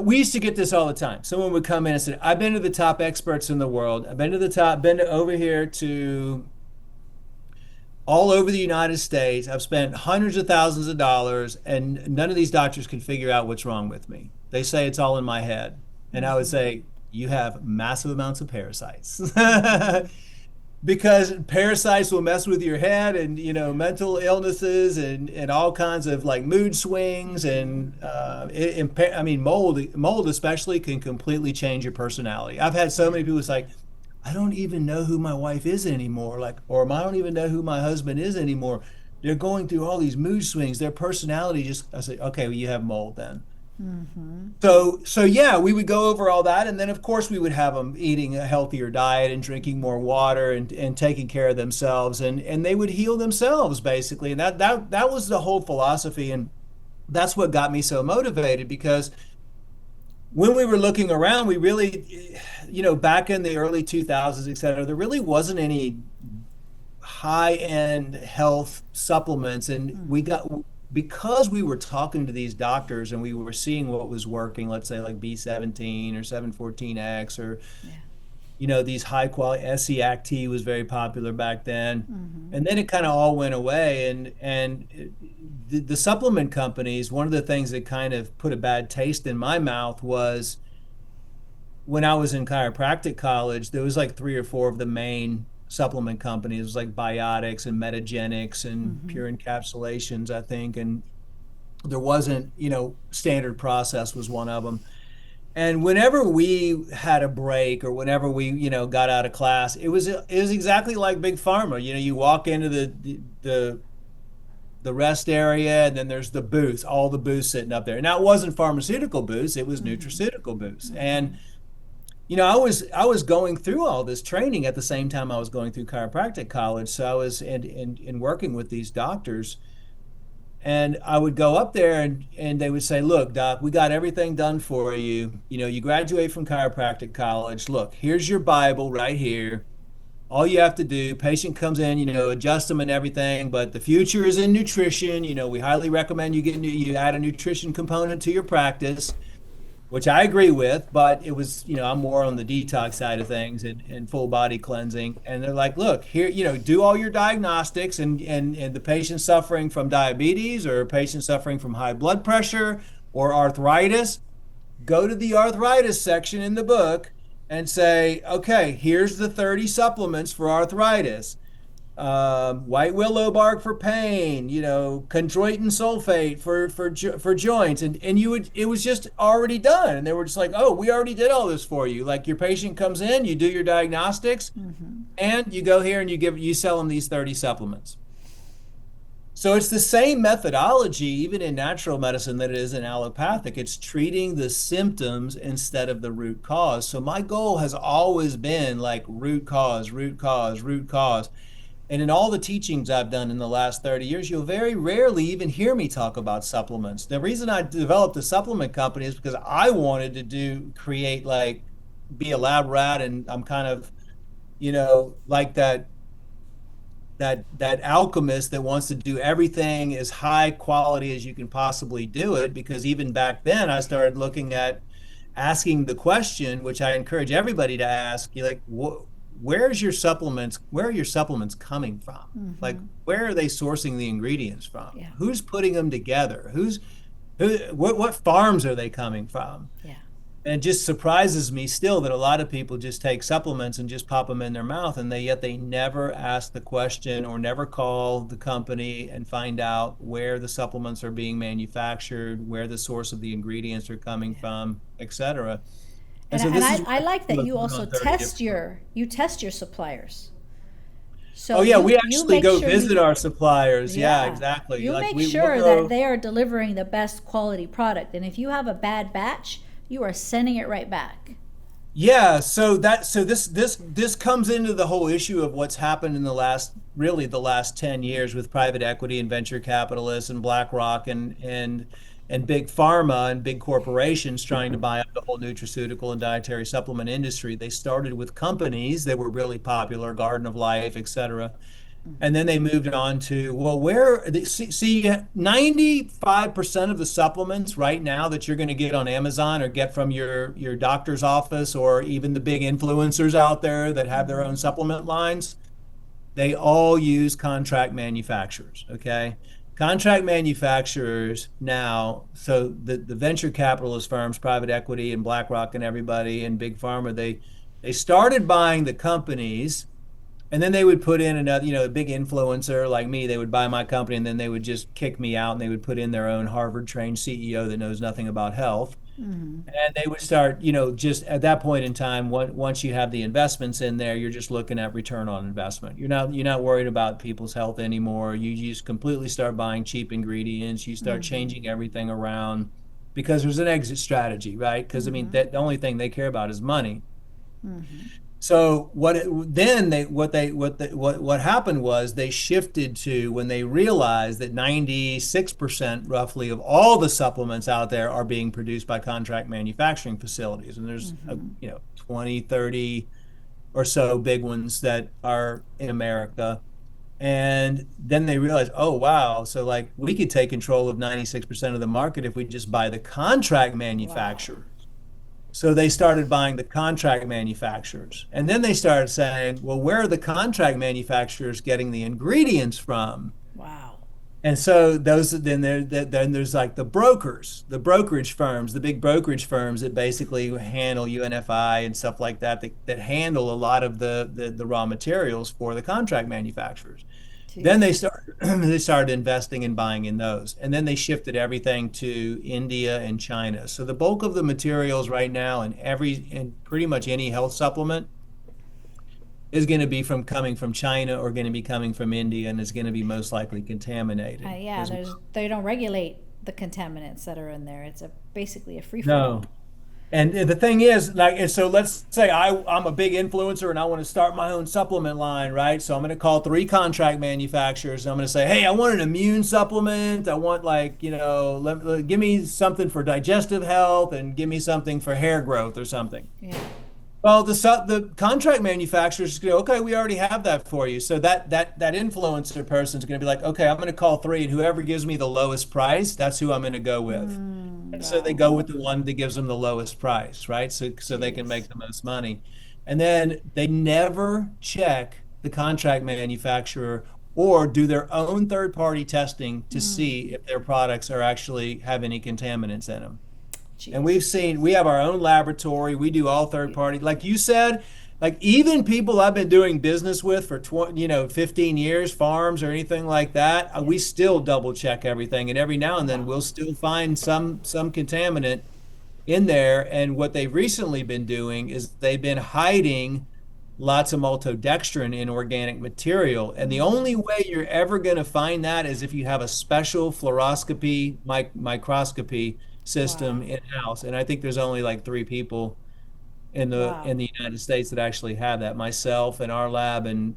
we used to get this all the time. Someone would come in and say, I've been to the top experts in the world. I've been to over here to all over the United States. I've spent hundreds of thousands of dollars, and none of these doctors can figure out what's wrong with me. They say it's all in my head. And I would say, you have massive amounts of parasites. Because parasites will mess with your head, and mental illnesses and all kinds of like mood swings, and mold especially can completely change your personality. I've had so many people say, I don't even know who my wife is anymore, or I don't even know who my husband is anymore. They're going through all these mood swings. Their personality I say, okay, well, you have mold then. Mm-hmm. So yeah, we would go over all that, and then of course we would have them eating a healthier diet and drinking more water and taking care of themselves, and they would heal themselves basically. And that was the whole philosophy, and that's what got me so motivated, because when we were looking around, we really, back in the early 2000s, et cetera, there really wasn't any high-end health supplements, and because we were talking to these doctors and we were seeing what was working, let's say like B17 or 714X, or these high quality SC-ACT was very popular back then. And then it kind of all went away, and the supplement companies, one of the things that kind of put a bad taste in my mouth was when I was in chiropractic college, there was like 3 or 4 of the main supplement companies, like Biotics and Metagenics and Pure Encapsulations, I think, and there wasn't, Standard Process was one of them. And whenever we had a break, or whenever we, got out of class, it was exactly like Big Pharma. You walk into the rest area, and then there's the booths, all the booths sitting up there. Now, it wasn't pharmaceutical booths, it was nutraceutical booths. And I was going through all this training at the same time I was going through chiropractic college. So I was in working with these doctors, and I would go up there and they would say, "Look, doc, we got everything done for you. You graduate from chiropractic college. Look, here's your Bible right here. All you have to do, patient comes in, adjust them and everything, but the future is in nutrition. We highly recommend you add a nutrition component to your practice," which I agree with, but it was, I'm more on the detox side of things and full body cleansing. And they're like, look, here, do all your diagnostics, and the patient suffering from diabetes or a patient suffering from high blood pressure or arthritis, go to the arthritis section in the book and say, okay, here's the 30 supplements for arthritis. White willow bark for pain, chondroitin sulfate for joints, and it was just already done, and they were just like, oh, we already did all this for you. Like, your patient comes in, you do your diagnostics, and you go here and you sell them these 30 supplements. So it's the same methodology, even in natural medicine, that it is in allopathic. It's treating the symptoms instead of the root cause. So my goal has always been like root cause, root cause, root cause. And in all the teachings I've done in the last 30 years, you'll very rarely even hear me talk about supplements. The reason I developed a supplement company is because I wanted to create, like, be a lab rat, and I'm kind of, like that alchemist that wants to do everything as high quality as you can possibly do it. Because even back then I started looking at asking the question, which I encourage everybody to ask, you like, where are your supplements coming from? Like, where are they sourcing the ingredients from? Yeah. Who's putting them together? What farms are they coming from? Yeah. And it just surprises me still that a lot of people just take supplements and just pop them in their mouth, and yet they never ask the question or never call the company and find out where the supplements are being manufactured, where the source of the ingredients are coming from, etc. And, so this is I like that you also test your suppliers. So we actually go sure visit our suppliers. Yeah, exactly. You Like, make sure that they are delivering the best quality product. And if you have a bad batch, you are sending it right back. Yeah, so this comes into the whole issue of what's happened in the last 10 years with private equity and venture capitalists and BlackRock and big pharma and big corporations trying to buy up the whole nutraceutical and dietary supplement industry. They started with companies that were really popular, Garden of Life, etc. And then they moved on to, well, 95% of the supplements right now that you're going to get on Amazon or get from your doctor's office, or even the big influencers out there that have their own supplement lines, they all use contract manufacturers, okay? Contract manufacturers now, so the venture capitalist firms, private equity and BlackRock and everybody and big pharma, they started buying the companies. And then they would put in another, a big influencer like me. They would buy my company, and then they would just kick me out, and they would put in their own Harvard-trained CEO that knows nothing about health. And they would start, just at that point in time, once you have the investments in there, you're just looking at return on investment. You're not worried about people's health anymore. You just completely start buying cheap ingredients. You start changing everything around because there's an exit strategy, right? Because the only thing they care about is money. So what happened was they shifted to, when they realized that 96% roughly of all the supplements out there are being produced by contract manufacturing facilities, and there's 20, 30 or so big ones that are in America. And then they realized, oh wow, so like we could take control of 96% of the market if we just buy the contract manufacturer. Wow. So they started buying the contract manufacturers. And then they started saying, well, where are the contract manufacturers getting the ingredients from? Wow. And so then there's like the brokers, the brokerage firms, the big brokerage firms that basically handle UNFI and stuff like that handle a lot of the raw materials for the contract manufacturers. Then they started investing and buying in those. And then they shifted everything to India and China. So the bulk of the materials right now in pretty much any health supplement is going to be coming from China or going to be coming from India, and is going to be most likely contaminated. They don't regulate the contaminants that are in there. It's basically a free-for-all. And the thing is, like, and so let's say I'm a big influencer and I want to start my own supplement line, right? So I'm going to call 3 contract manufacturers. And I'm going to say, hey, I want an immune supplement. I want, like, give me something for digestive health and give me something for hair growth or something. Yeah. Well, the contract manufacturers go, okay, we already have that for you. So that influencer person is going to be like, okay, I'm going to call 3, and whoever gives me the lowest price, that's who I'm going to go with. And so they Wow. go with the one that gives them the lowest price, right? So they can Jeez. make the most money. And then they never check the contract manufacturer or do their own third-party testing to Mm. see if their products are actually have any contaminants in them. And Jeez. we have our own laboratory. We do all third party. Like you said, like even people I've been doing business with for 15 years, farms or anything like that, Yeah. we still double check everything. And every now and then Wow. we'll still find some contaminant in there. And what they've recently been doing is they've been hiding lots of maltodextrin in organic material. And the Mm. only way you're ever going to find that is if you have a special fluoroscopy microscopy system Wow. in-house. And I think there's only like 3 people Wow. in the United States that actually have that, myself and our lab and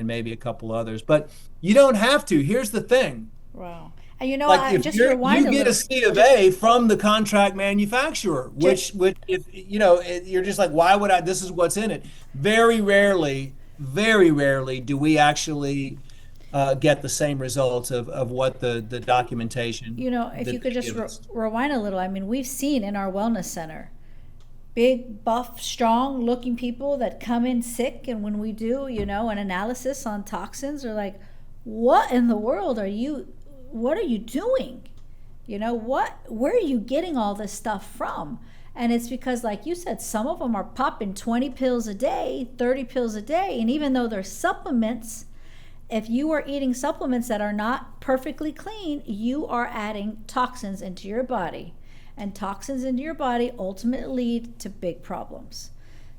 maybe a couple others. But you don't have to. Here's the thing. Wow. And you know, Like I if just rewind you a get a little. C of Just, A from the contract manufacturer, just which if you're just like, why would I? This is what's in it. Very rarely do we actually get the same results of what the documentation if you that could they just give us. rewind a little. I mean, we've seen in our wellness center big, buff, strong looking people that come in sick. And when we do, an analysis on toxins, they're like, what are you doing? Where are you getting all this stuff from? And it's because, like you said, some of them are popping 20 pills a day, 30 pills a day. And even though they're supplements, if you are eating supplements that are not perfectly clean, you are adding toxins into your body. And toxins into your body ultimately lead to big problems.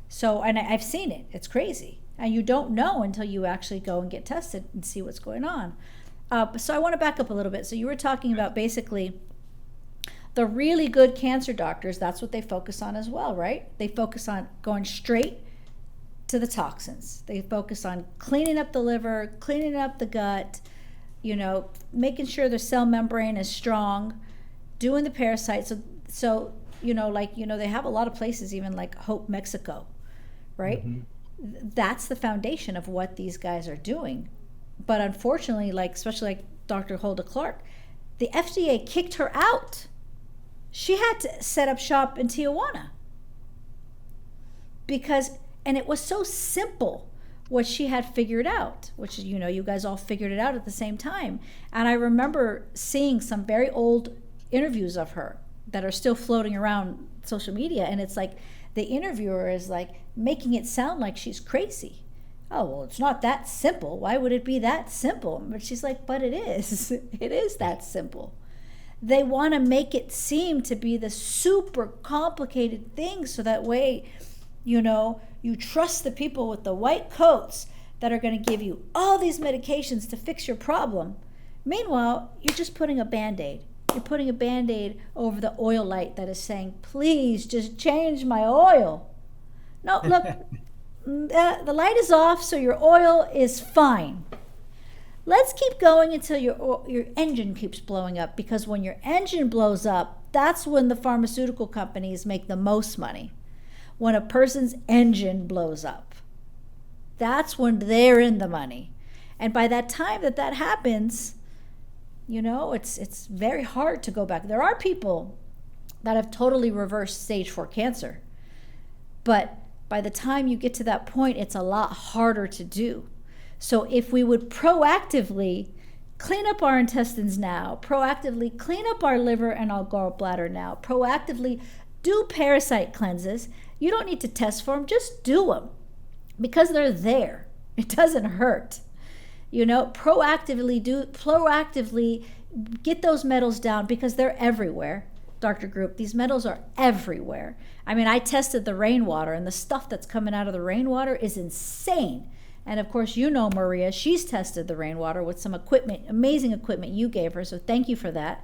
So, and I've seen it. It's crazy. And you don't know until you actually go and get tested and see what's going on. So I want to back up a little bit. So you were talking about basically the really good cancer doctors, that's what they focus on as well, right? They focus on going straight to the toxins. They focus on cleaning up the liver, cleaning up the gut, making sure the cell membrane is strong, doing the parasites. So they have a lot of places, even like Hope, Mexico, right? Mhm. That's the foundation of what these guys are doing. But unfortunately, especially like Dr. Hulda Clark, the FDA kicked her out. She had to set up shop in Tijuana and it was so simple what she had figured out, which is, you guys all figured it out at the same time. And I remember seeing some very old interviews of her that are still floating around social media. And it's like the interviewer is like making it sound like she's crazy. Oh, well, it's not that simple. Why would it be that simple? But she's like, but it is. It is that simple. They want to make it seem to be the super complicated thing so that way, you trust the people with the white coats that are going to give you all these medications to fix your problem. Meanwhile, you're just putting a Band-Aid. You're putting a Band-Aid over the oil light that is saying, please just change my oil. No, look, the light is off, so your oil is fine. Let's keep going until your engine keeps blowing up, because when your engine blows up, that's when the pharmaceutical companies make the most money. When a person's engine blows up, that's when they're in the money. And by that time that happens, it's very hard to go back. There are people that have totally reversed stage 4 cancer, but by the time you get to that point, it's a lot harder to do. So if we would proactively clean up our intestines now, proactively clean up our liver and our gallbladder now, proactively do parasite cleanses, you don't need to test for them, just do them because they're there. It doesn't hurt. Proactively get those metals down because they're everywhere. Dr. Group, these metals are everywhere. I mean, I tested the rainwater, and the stuff that's coming out of the rainwater is insane. And of course, Maria, she's tested the rainwater with some equipment, amazing equipment you gave her, so thank you for that.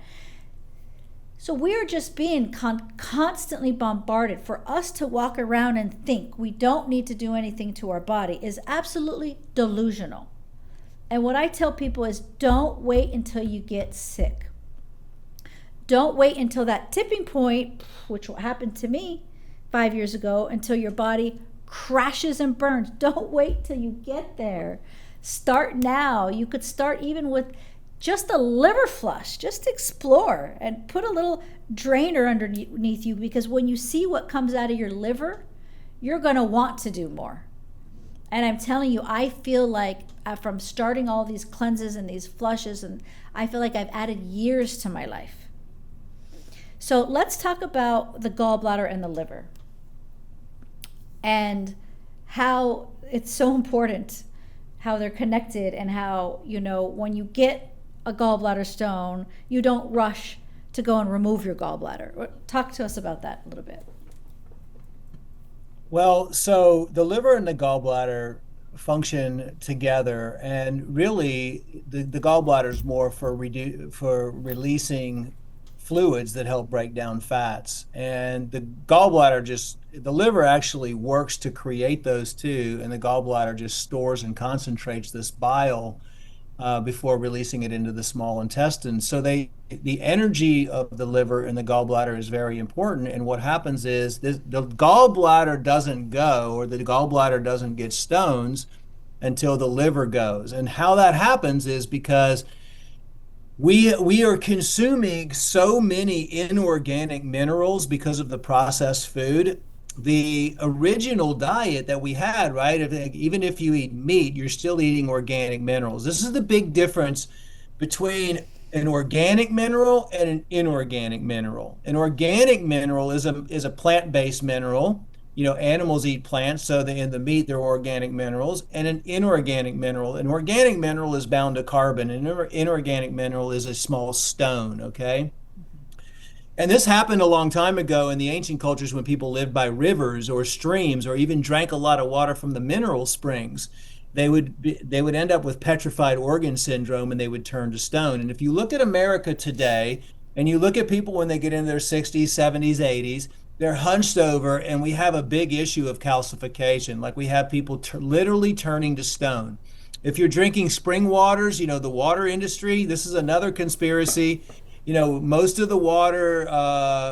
So we're just being constantly bombarded. For us to walk around and think we don't need to do anything to our body is absolutely delusional. And what I tell people is don't wait until you get sick. Don't wait until that tipping point, which happened to me 5 years ago, until your body crashes and burns. Don't wait till you get there. Start now. You could start even with just a liver flush. Just explore and put a little drainer underneath you, because when you see what comes out of your liver, you're going to want to do more. And I'm telling you, I feel like from starting all these cleanses and these flushes, and I feel like I've added years to my life. So let's talk about the gallbladder and the liver and how it's so important, how they're connected, and how, when you get a gallbladder stone, you don't rush to go and remove your gallbladder. Talk to us about that a little bit. Well, so the liver and the gallbladder function together, and really the gallbladder is more for releasing fluids that help break down fats, and the liver actually works to create those too, and the gallbladder just stores and concentrates this bile before releasing it into the small intestine. So the energy of the liver and the gallbladder is very important. And what happens is the gallbladder doesn't go, or the gallbladder doesn't get stones until the liver goes. And how that happens is because we are consuming so many inorganic minerals because of the processed food. The original diet that we had, right? Even if you eat meat, you're still eating organic minerals. This is the big difference between an organic mineral and an inorganic mineral. An organic mineral is a plant-based mineral. Animals eat plants, so in the meat they're organic minerals. And an organic mineral is bound to carbon. An inorganic mineral is a small stone, okay? And this happened a long time ago in the ancient cultures when people lived by rivers or streams, or even drank a lot of water from the mineral springs. They would end up with petrified organ syndrome, and they would turn to stone. And if you look at America today, and you look at people when they get in their 60s, 70s, 80s, they're hunched over, and we have a big issue of calcification. Like, we have people literally turning to stone. If you're drinking spring waters, the water industry, this is another conspiracy. Most of the water,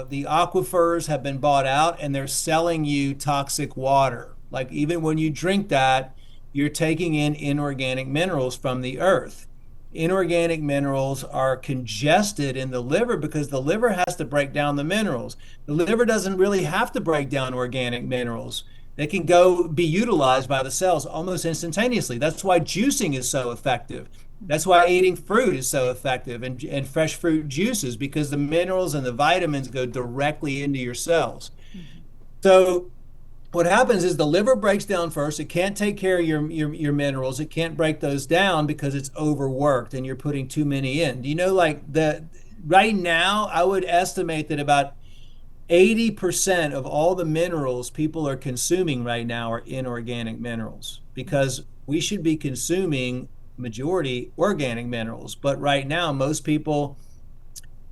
the aquifers have been bought out, and they're selling you toxic water. Like, even when you drink that, you're taking in inorganic minerals from the earth. Inorganic minerals are congested in the liver because the liver has to break down the minerals. The liver doesn't really have to break down organic minerals. They can go be utilized by the cells almost instantaneously. That's why juicing is so effective. That's why eating fruit is so effective, and fresh fruit juices, because the minerals and the vitamins go directly into your cells. So what happens is the liver breaks down first. It can't take care of your minerals. It can't break those down because it's overworked and you're putting too many in. Right now, I would estimate that about 80% of all the minerals people are consuming right now are inorganic minerals, because we should be consuming majority organic minerals. But right now, most people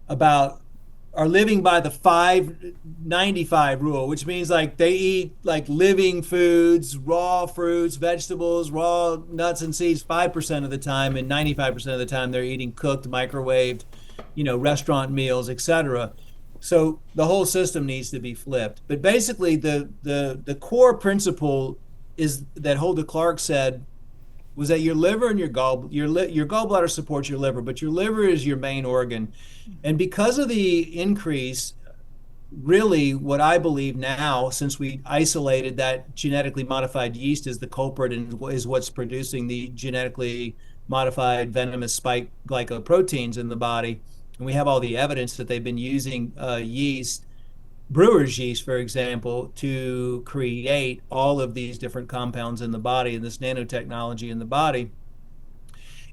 are living by the 5-95 rule, which means like they eat like living foods, raw fruits, vegetables, raw nuts and seeds 5% of the time, and 95% of the time they're eating cooked, microwaved, restaurant meals, etc. So the whole system needs to be flipped. But basically, the core principle is that Hulda Clark said was that your liver and your gallbladder supports your liver, but your liver is your main organ. And because of the increase, really what I believe now, since we isolated that genetically modified yeast as the culprit and is what's producing the genetically modified venomous spike glycoproteins in the body, and we have all the evidence that they've been using yeast, brewer's yeast, for example, to create all of these different compounds in the body and this nanotechnology in the body,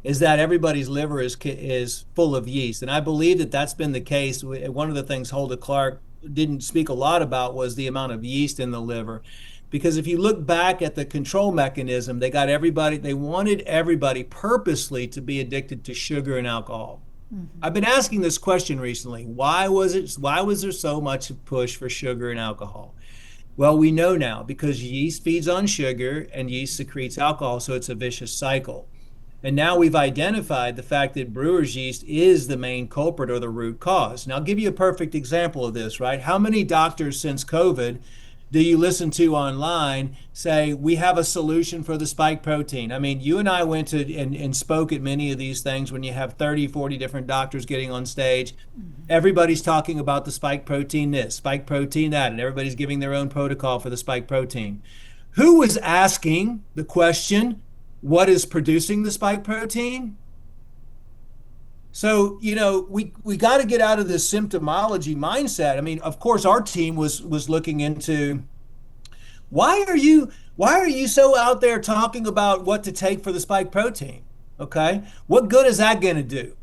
is that everybody's liver is full of yeast. And I believe that that's been the case. One of the things Hulda Clark didn't speak a lot about was the amount of yeast in the liver. Because if you look back at the control mechanism, they wanted everybody purposely to be addicted to sugar and alcohol. Mhm. I've been asking this question recently. Why was there so much push for sugar and alcohol? Well, we know now because yeast feeds on sugar and yeast secretes alcohol, so it's a vicious cycle. And now we've identified the fact that brewer's yeast is the main culprit or the root cause. Now, I'll give you a perfect example of this, right? How many doctors since COVID do you listen to online say, we have a solution for the spike protein? I mean, you and I went to and spoke at many of these things when you have 30, 40 different doctors getting on stage. Everybody's talking about the spike protein this, spike protein that, and everybody's giving their own protocol for the spike protein. Who was asking the question, what is producing the spike protein? So, we got to get out of this symptomology mindset. I mean, of course, our team was looking into why are you so out there talking about what to take for the spike protein? Okay. What good is that going to do?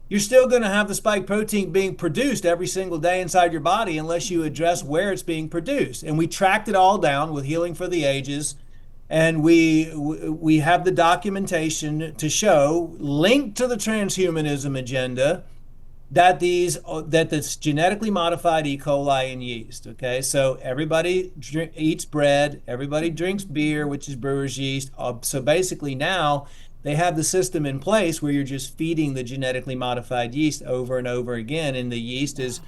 You're still going to have the spike protein being produced every single day inside your body unless you address where it's being produced. And we tracked it all down with Healing for the Ages, and we have the documentation to show, linked to the transhumanism agenda, that this genetically modified E. coli and yeast. Okay, so everybody eats bread, everybody drinks beer, which is brewer's yeast. So basically now they have the system in place where you're just feeding the genetically modified yeast over and over again, and the yeast is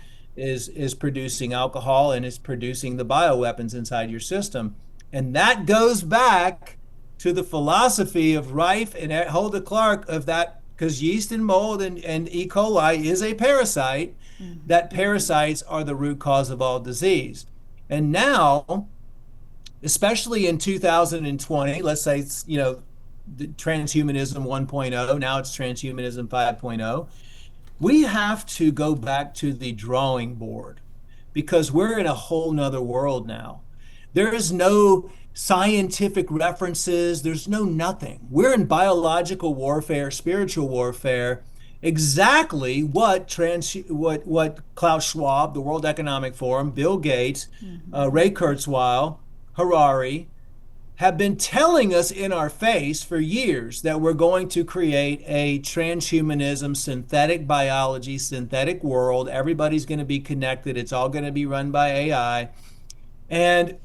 producing alcohol and is producing the bioweapons inside your system. And that goes back to the philosophy of Rife and Hulda Clark of that, because yeast and mold and E. coli is a parasite, that parasites are the root cause of all disease. And now, especially in 2020, let's say, the transhumanism 1.0, now it's transhumanism 5.0, we have to go back to the drawing board because we're in a whole nother world now. There is no scientific references. There's no nothing. We're in biological warfare, spiritual warfare. Exactly what Klaus Schwab, the World Economic Forum, Bill Gates, Ray Kurzweil, Harari have been telling us in our face for years, that we're going to create a transhumanism, synthetic biology, synthetic world. Everybody's going to be connected. It's all going to be run by AI. And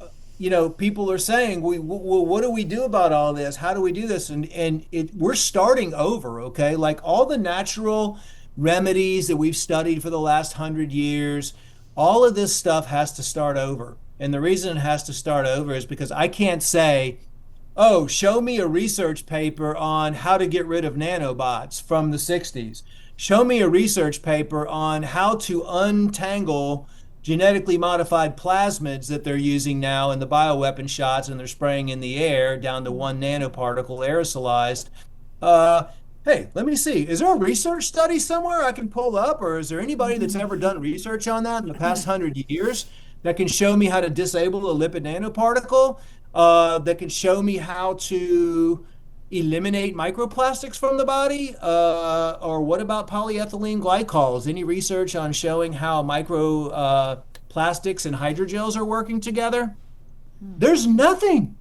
people are saying, well, what do we do about all this? How do we do this? And we're starting over, okay? Like all the natural remedies that we've studied for the last 100 years, all of this stuff has to start over. And the reason it has to start over is because I can't say, oh, show me a research paper on how to get rid of nanobots from the 60s. Show me a research paper on how to untangle genetically modified plasmids that they're using now in the bioweapon shots, and they're spraying in the air down to 1 nanoparticle aerosolized. Hey, let me see. Is there a research study somewhere I can pull up, or is there anybody that's ever done research on that in the past 100 years that can show me how to disable a lipid nanoparticle, that can show me how to eliminate microplastics from the body? Or what about polyethylene glycols? Any research on showing how microplastics and hydrogels are working together? There's nothing.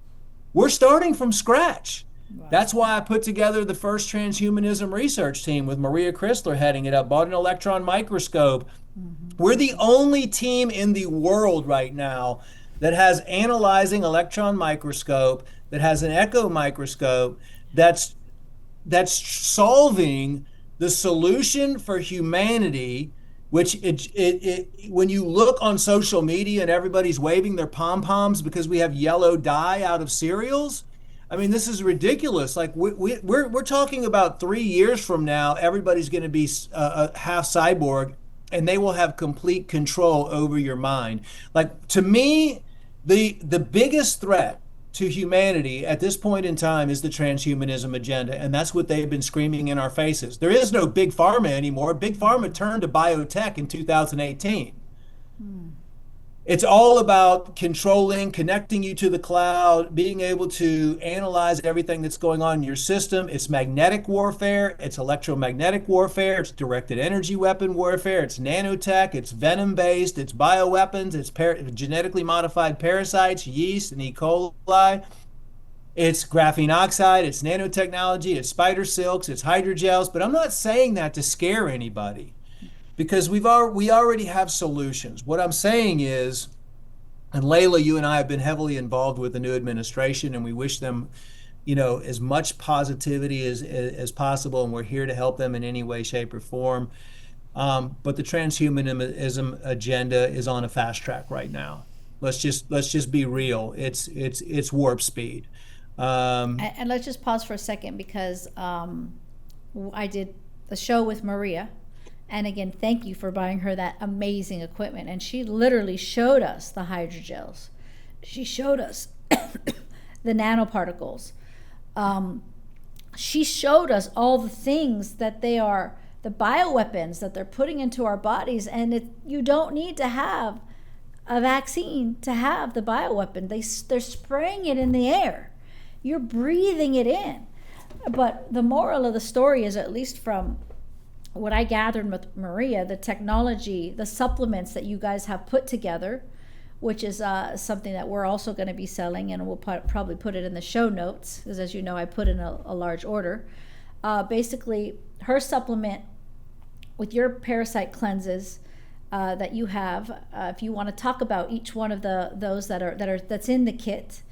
We're starting from scratch. Wow. That's why I put together the first transhumanism research team with Maria Chrysler heading it up, bought an electron microscope. We're the only team in the world right now that has analyzing electron microscope, that has an echo microscope, that's solving the solution for humanity, which when you look on social media and everybody's waving their pom-poms because we have yellow dye out of cereals. I mean, this is ridiculous. Like we're talking about 3 years from now, everybody's going to be half cyborg, and they will have complete control over your mind. Like, to me, the biggest threat to humanity at this point in time is the transhumanism agenda, and that's what they've been screaming in our faces. There is no big pharma anymore. Big pharma turned to biotech in 2018. It's all about controlling, connecting you to the cloud, being able to analyze everything that's going on in your system. It's magnetic warfare, it's electromagnetic warfare, it's directed energy weapon warfare, it's nanotech, it's venom-based, it's bioweapons, it's genetically modified parasites, yeast, and E. coli. It's graphene oxide, it's nanotechnology, it's spider silks, it's hydrogels, but I'm not saying that to scare anybody because we already have solutions. What I'm saying is, and Layla, you and I have been heavily involved with the new administration, and we wish them, as much positivity as possible, and we're here to help them in any way, shape, or form. But the transhumanism agenda is on a fast track right now. Let's just be real. It's warp speed. And let's just pause for a second because I did the show with Maria. And again, thank you for buying her that amazing equipment. And she literally showed us the hydrogels. She showed us the nanoparticles. She showed us all the things that they are, the bioweapons that they're putting into our bodies. And you don't need to have a vaccine to have the bioweapon. They're spraying it in the air. You're breathing it in. But the moral of the story is, at least from what I gathered with Maria, the technology, the supplements that you guys have put together, which is something that we're also going to be selling, and we'll probably put it in the show notes, because as you know, I put in a large order. Basically, her supplement with your parasite cleanses that you have, if you want to talk about each one of those that's in the kit,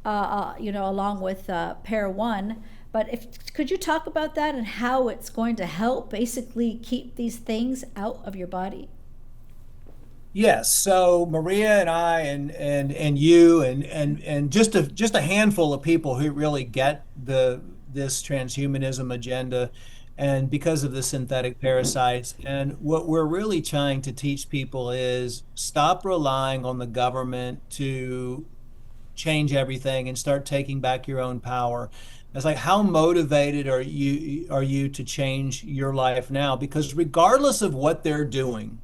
along with pair 1. But could you talk about that and how it's going to help basically keep these things out of your body? Yes. So Maria and I and you and just a handful of people who really get this transhumanism agenda, and because of the synthetic parasites. And what we're really trying to teach people is stop relying on the government to change everything and start taking back your own power. It's like, how motivated are you to change your life now? Because regardless of what they're doing,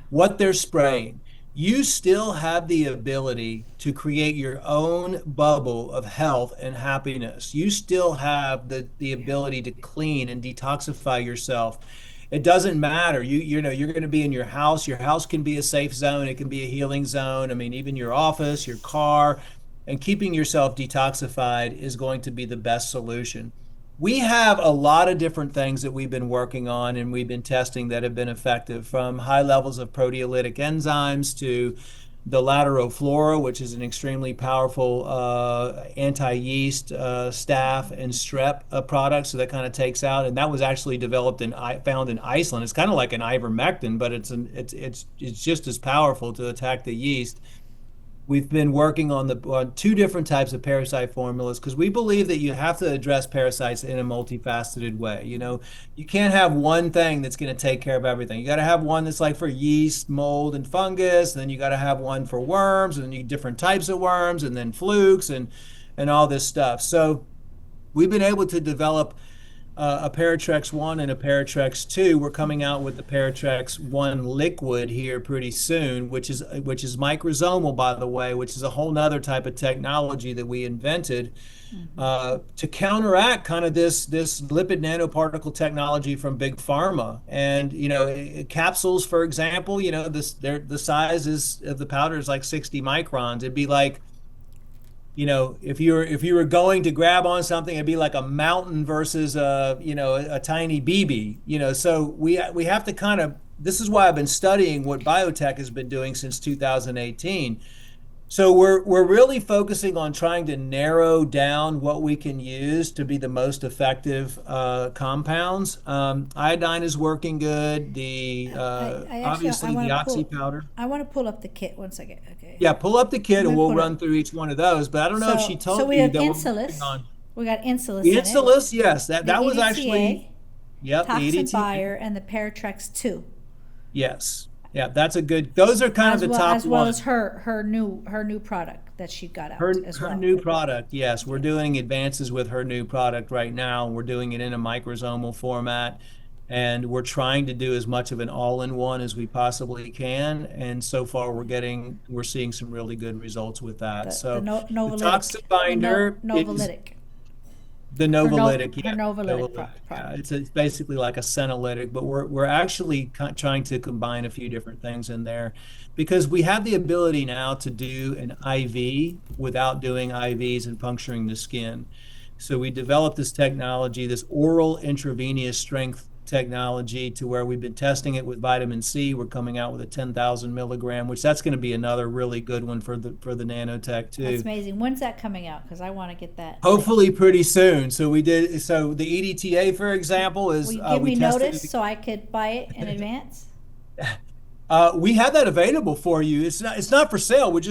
what they're spraying, you still have the ability to create your own bubble of health and happiness. You still have the ability to clean and detoxify yourself. It doesn't matter. You're going to be in your house. Your house can be a safe zone. It can be a healing zone. I mean, even your office, your car, and keeping yourself detoxified is going to be the best solution. We have a lot of different things that we've been working on and we've been testing that have been effective, from high levels of proteolytic enzymes to the lateroflora, which is an extremely powerful anti-yeast staph and strep product. So that kind of takes out, and that was actually developed and found in Iceland. It's kind of like an ivermectin, but it's just as powerful to attack the yeast. We've been working on 2 different types of parasite formulas because we believe that you have to address parasites in a multifaceted way. You can't have one thing that's going to take care of everything. You got to have one that's like for yeast, mold, and fungus. And then you got to have one for worms, and then you different types of worms, and then flukes, and all this stuff. So we've been able to develop a Paratrex 1 and a Paratrex 2. We're coming out with the Paratrex 1 liquid here pretty soon, which is microsomal, by the way, which is a whole nother type of technology that we invented to counteract kind of this lipid nanoparticle technology from big pharma. And capsules, for example, the size of the powder is like 60 microns. It'd be like, if you were going to grab on something, it'd be like a mountain versus a tiny BB. So we have to kind of. This is why I've been studying what biotech has been doing since 2018. So we're really focusing on trying to narrow down what we can use to be the most effective compounds. Iodine is working good. Obviously the oxy powder. I want to pull up the kit one second. Okay. Yeah, pull up the kit and we'll run through each one of those. But I don't know if she told you we have that Insulis. We got Insulis. The Insulis, yes, that was EDTA, actually the Toxin EDTA. Buyer, and the Paratrex 2. Yes. Yeah, that's a good. Those are kind of the top as well ones. as her new product that she got out as well. Her new product, yes. We're doing advances with her new product right now. We're doing it in a microsomal format, and we're trying to do as much of an all-in-one as we possibly can. And so far, we're seeing some really good results with that. The the toxin binder. Novolytic. The novolytic, Her yeah, Novolytic novolytic, yeah. product. It's basically like a senolytic, but we're actually trying to combine a few different things in there because we have the ability now to do an IV without doing IVs and puncturing the skin. So we developed this technology, this oral intravenous strength technology, to where we've been testing it with vitamin C. We're coming out with a 10,000 milligram, which that's going to be another really good one for the nanotech That's too. amazing. When's that coming out? Because I want to get that. Hopefully pretty soon. So the EDTA, for example, Will is you give we me tested notice so I could buy it in advance? we have that available for you. It's not for sale. We'll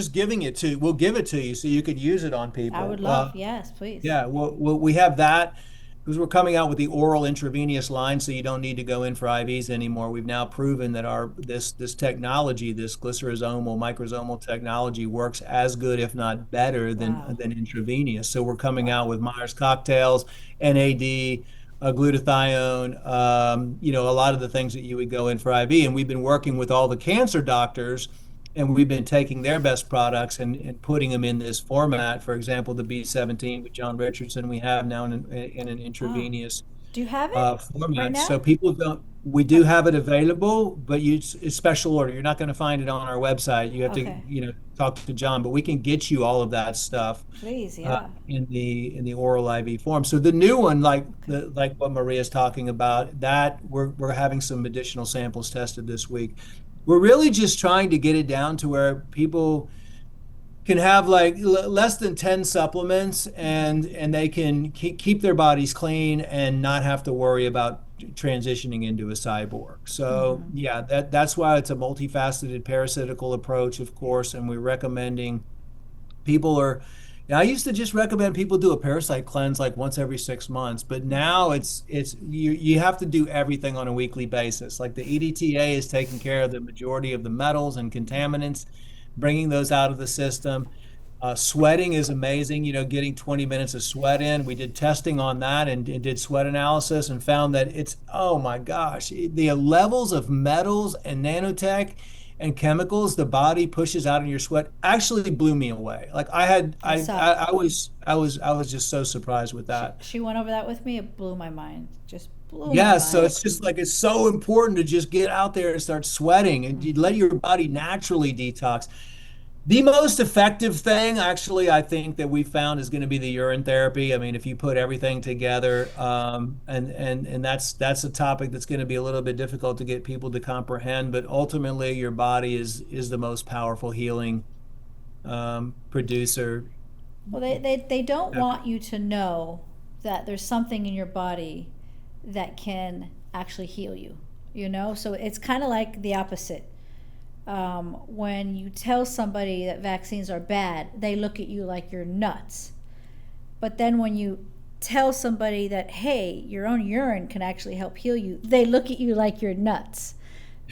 give it to you so you could use it on I would people. love, yes, please. Yeah, we have that because we're coming out with the oral intravenous line, so you don't need to go in for IVs anymore. We've now proven that our this technology, this glycerisomal microsomal technology, works as good, if not better, Wow. than intravenous. So we're coming out Wow. with Myers cocktails, NAD, glutathione, a lot of the things that you would go in for IV. And we've been working with all the cancer doctors, and we've been taking their best products and putting them in this format. For example, the B17 with John Richardson, we have now in an Oh, intravenous do you have it right format. now? So people don't, we do have it available, but it's special order. You're not going to find it on our website. You have to, Okay. talk to John, but we can get you all of that stuff Please, yeah. in the oral IV form. So the new one, Okay. like what Maria's talking about, that we're having some additional samples tested this week. We're really just trying to get it down to where people can have like less than 10 supplements, and they can keep their bodies clean and not have to worry about transitioning into a cyborg. So Mm-hmm. yeah, that's why it's a multifaceted parasitical approach, of course, and we're recommending people are now, I used to just recommend people do a parasite cleanse like once every 6 months, but now it's you have to do everything on a weekly basis. Like the EDTA is taking care of the majority of the metals and contaminants, bringing those out of the system. Sweating is amazing, getting 20 minutes of sweat in. We did testing on that and did sweat analysis and found that oh my gosh, the levels of metals and nanotech and chemicals the body pushes out in your sweat actually blew me away. Like I saw. I was just so surprised with that. She went over that with me. It blew my mind. Just blew my Yeah, so mind. it's just like it's so important to just get out there and start sweating and you let Mm-hmm. your body naturally detox. The most effective thing, actually, I think that we found is going to be the urine therapy. I mean, if you put everything together, and that's a topic that's going to be a little bit difficult to get people to comprehend, but ultimately, your body is the most powerful healing producer. Well, they don't want you to know that there's something in your body that can actually heal you, you know? So it's kind of like the opposite. When you tell somebody that vaccines are bad, they look at you like you're nuts. But then when you tell somebody that, hey, your own urine can actually help heal you, they look at you like you're nuts.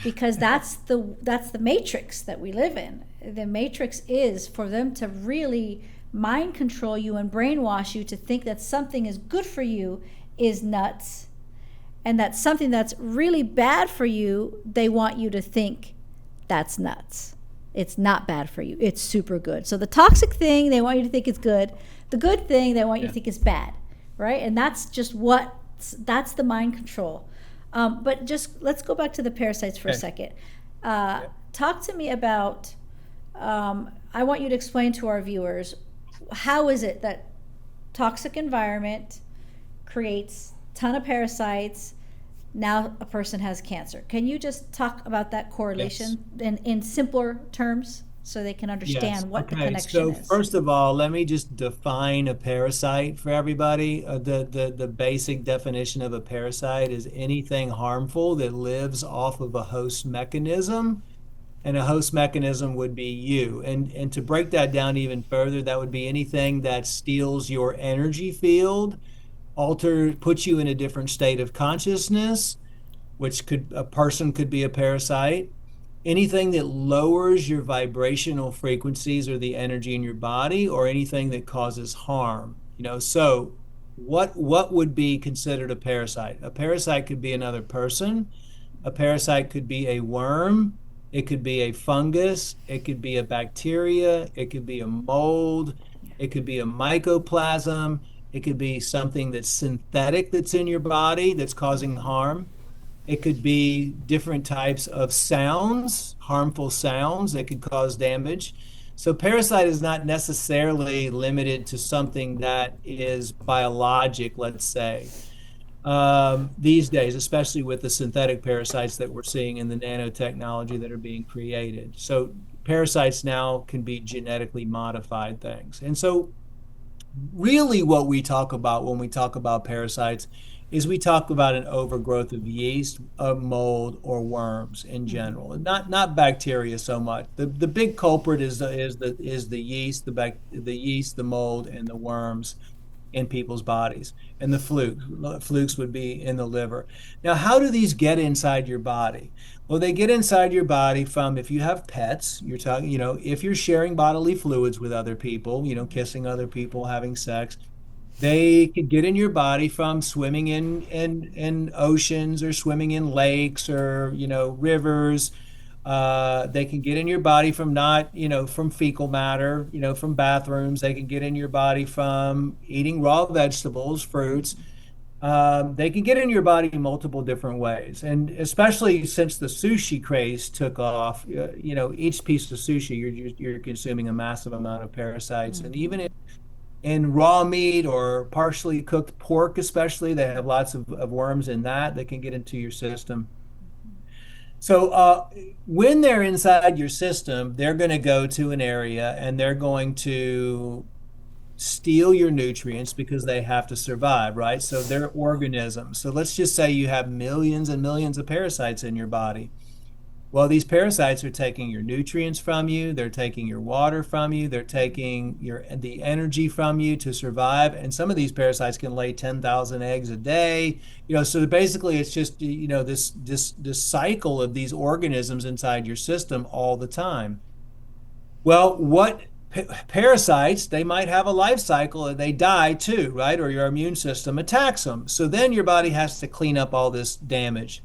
Because that's the matrix that we live in. The matrix is for them to really mind control you and brainwash you to think that something is good for you is nuts, and that something that's really bad for you, they want you to think that's nuts. It's not bad for you. It's super good. So the toxic thing, they want you to think it's good. The good thing, they want you to think is bad, right? And that's just that's the mind control. But just let's go back to the parasites for a Okay. second. Talk to me about. I want you to explain to our viewers how is it that toxic environment creates ton of parasites. Now a person has cancer. Can you just talk about that Yes. correlation in simpler terms so they can Yes. understand what the Okay. connection So is? first of all, let me just define a parasite for everybody. The basic definition of a parasite is anything harmful that lives off of a host mechanism, and a host mechanism would be you. And to break that down even further, that would be anything that steals your energy field, puts you in a different state of consciousness, which a person could be a parasite. Anything that lowers your vibrational frequencies or the energy in your body, or anything that causes harm. So what would be considered a parasite? A parasite could be another person. A parasite could be a worm. It could be a fungus. It could be a bacteria. It could be a mold. It could be a mycoplasm. It could be something that's synthetic that's in your body that's causing harm. It could be different types of sounds, harmful sounds that could cause damage. So parasite is not necessarily limited to something that is biologic, let's say. These days, especially with the synthetic parasites that we're seeing in the nanotechnology that are being created. So parasites now can be genetically modified things. And so really what we talk about when we talk about parasites is we talk about an overgrowth of yeast, of mold, or worms in general, not bacteria so much. The big culprit is the yeast, the yeast, the mold, and the worms in people's bodies, and the flukes would be in the liver. Now, how do these get inside your body? Well, they get inside your body from, if you have pets, you're talking, if you're sharing bodily fluids with other people, kissing other people, having sex, they could get in your body from swimming in oceans, or swimming in lakes, or rivers. They can get in your body from not, from fecal matter, from bathrooms. They can get in your body from eating raw vegetables, fruits. They can get in your body in multiple different ways. And especially since the sushi craze took off, each piece of sushi, you're consuming a massive amount of parasites. And even in raw meat or partially cooked pork, especially, they have lots of worms in that can get into your system. So when they're inside your system, they're going to go to an area and they're going to steal your nutrients because they have to survive, right? So they're organisms. So let's just say you have millions and millions of parasites in your body. Well, these parasites are taking your nutrients from you, they're taking your water from you, they're taking the energy from you to survive. And some of these parasites can lay 10,000 eggs a day. So basically it's just this cycle of these organisms inside your system all the time. Well, what parasites, they might have a life cycle and they die too, right? Or your immune system attacks them. So then your body has to clean up all this damage.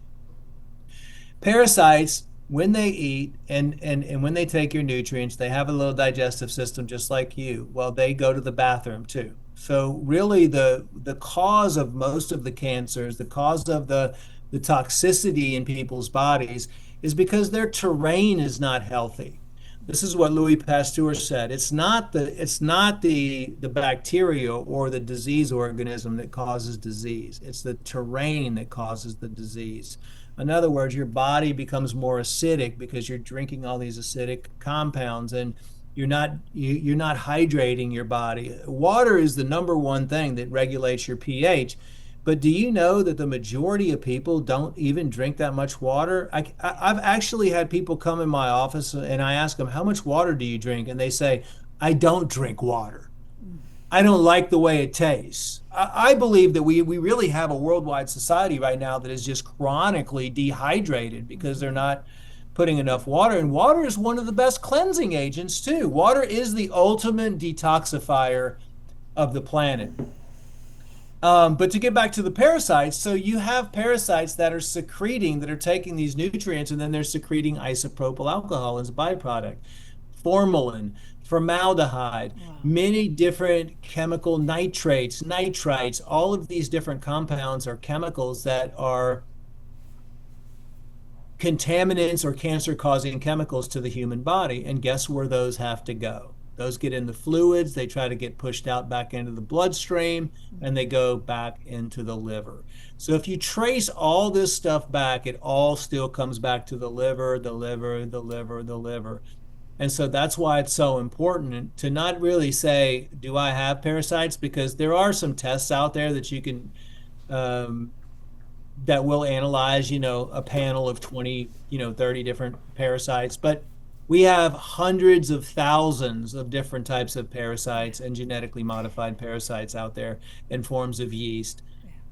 Parasites, when they eat and when they take your nutrients, they have a little digestive system just like you. Well, they go to the bathroom too. So really the cause of most of the cancers, the cause of the toxicity in people's bodies is because their terrain is not healthy. This is what Louis Pasteur said. It's not the bacteria or the disease organism that causes disease. It's the terrain that causes the disease. In other words, your body becomes more acidic because you're drinking all these acidic compounds, and you're not hydrating your body. Water is the number one thing that regulates your pH. But do you know that the majority of people don't even drink that much water? I've actually had people come in my office and I ask them, how much water do you drink? And they say, I don't drink water. I don't like the way it tastes. I believe that we really have a worldwide society right now that is just chronically dehydrated because they're not putting enough water. And water is one of the best cleansing agents too. Water is the ultimate detoxifier of the planet. But to get back to the parasites, so you have parasites that are taking these nutrients, and then they're secreting isopropyl alcohol as a byproduct, formalin, formaldehyde, many different chemical nitrates, nitrites. All of these different compounds are chemicals that are contaminants or cancer-causing chemicals to the human body. And guess where those have to go? Those get in the fluids, they try to get pushed out back into the bloodstream, and they go back into the liver. So if you trace all this stuff back, it all still comes back to the liver, the liver, the liver, the liver. And so that's why it's so important to not really say, do I have parasites? Because there are some tests out there that you can, that will analyze, a panel of 20, 30 different parasites. But we have hundreds of thousands of different types of parasites and genetically modified parasites out there in forms of yeast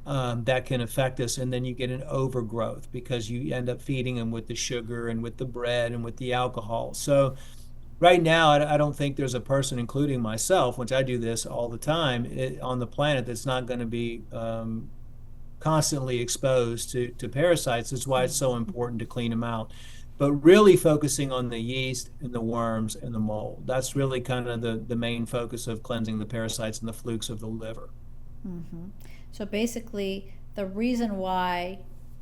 that can affect us. And then you get an overgrowth because you end up feeding them with the sugar and with the bread and with the alcohol. So right now, I don't think there's a person, including myself, which I do this all the time, on the planet that's not going to be constantly exposed to parasites. That's why it's so important to clean them out. But really focusing on the yeast and the worms and the mold. That's really kind of the main focus of cleansing the parasites and the flukes of the liver. Hmm. So basically, the reason why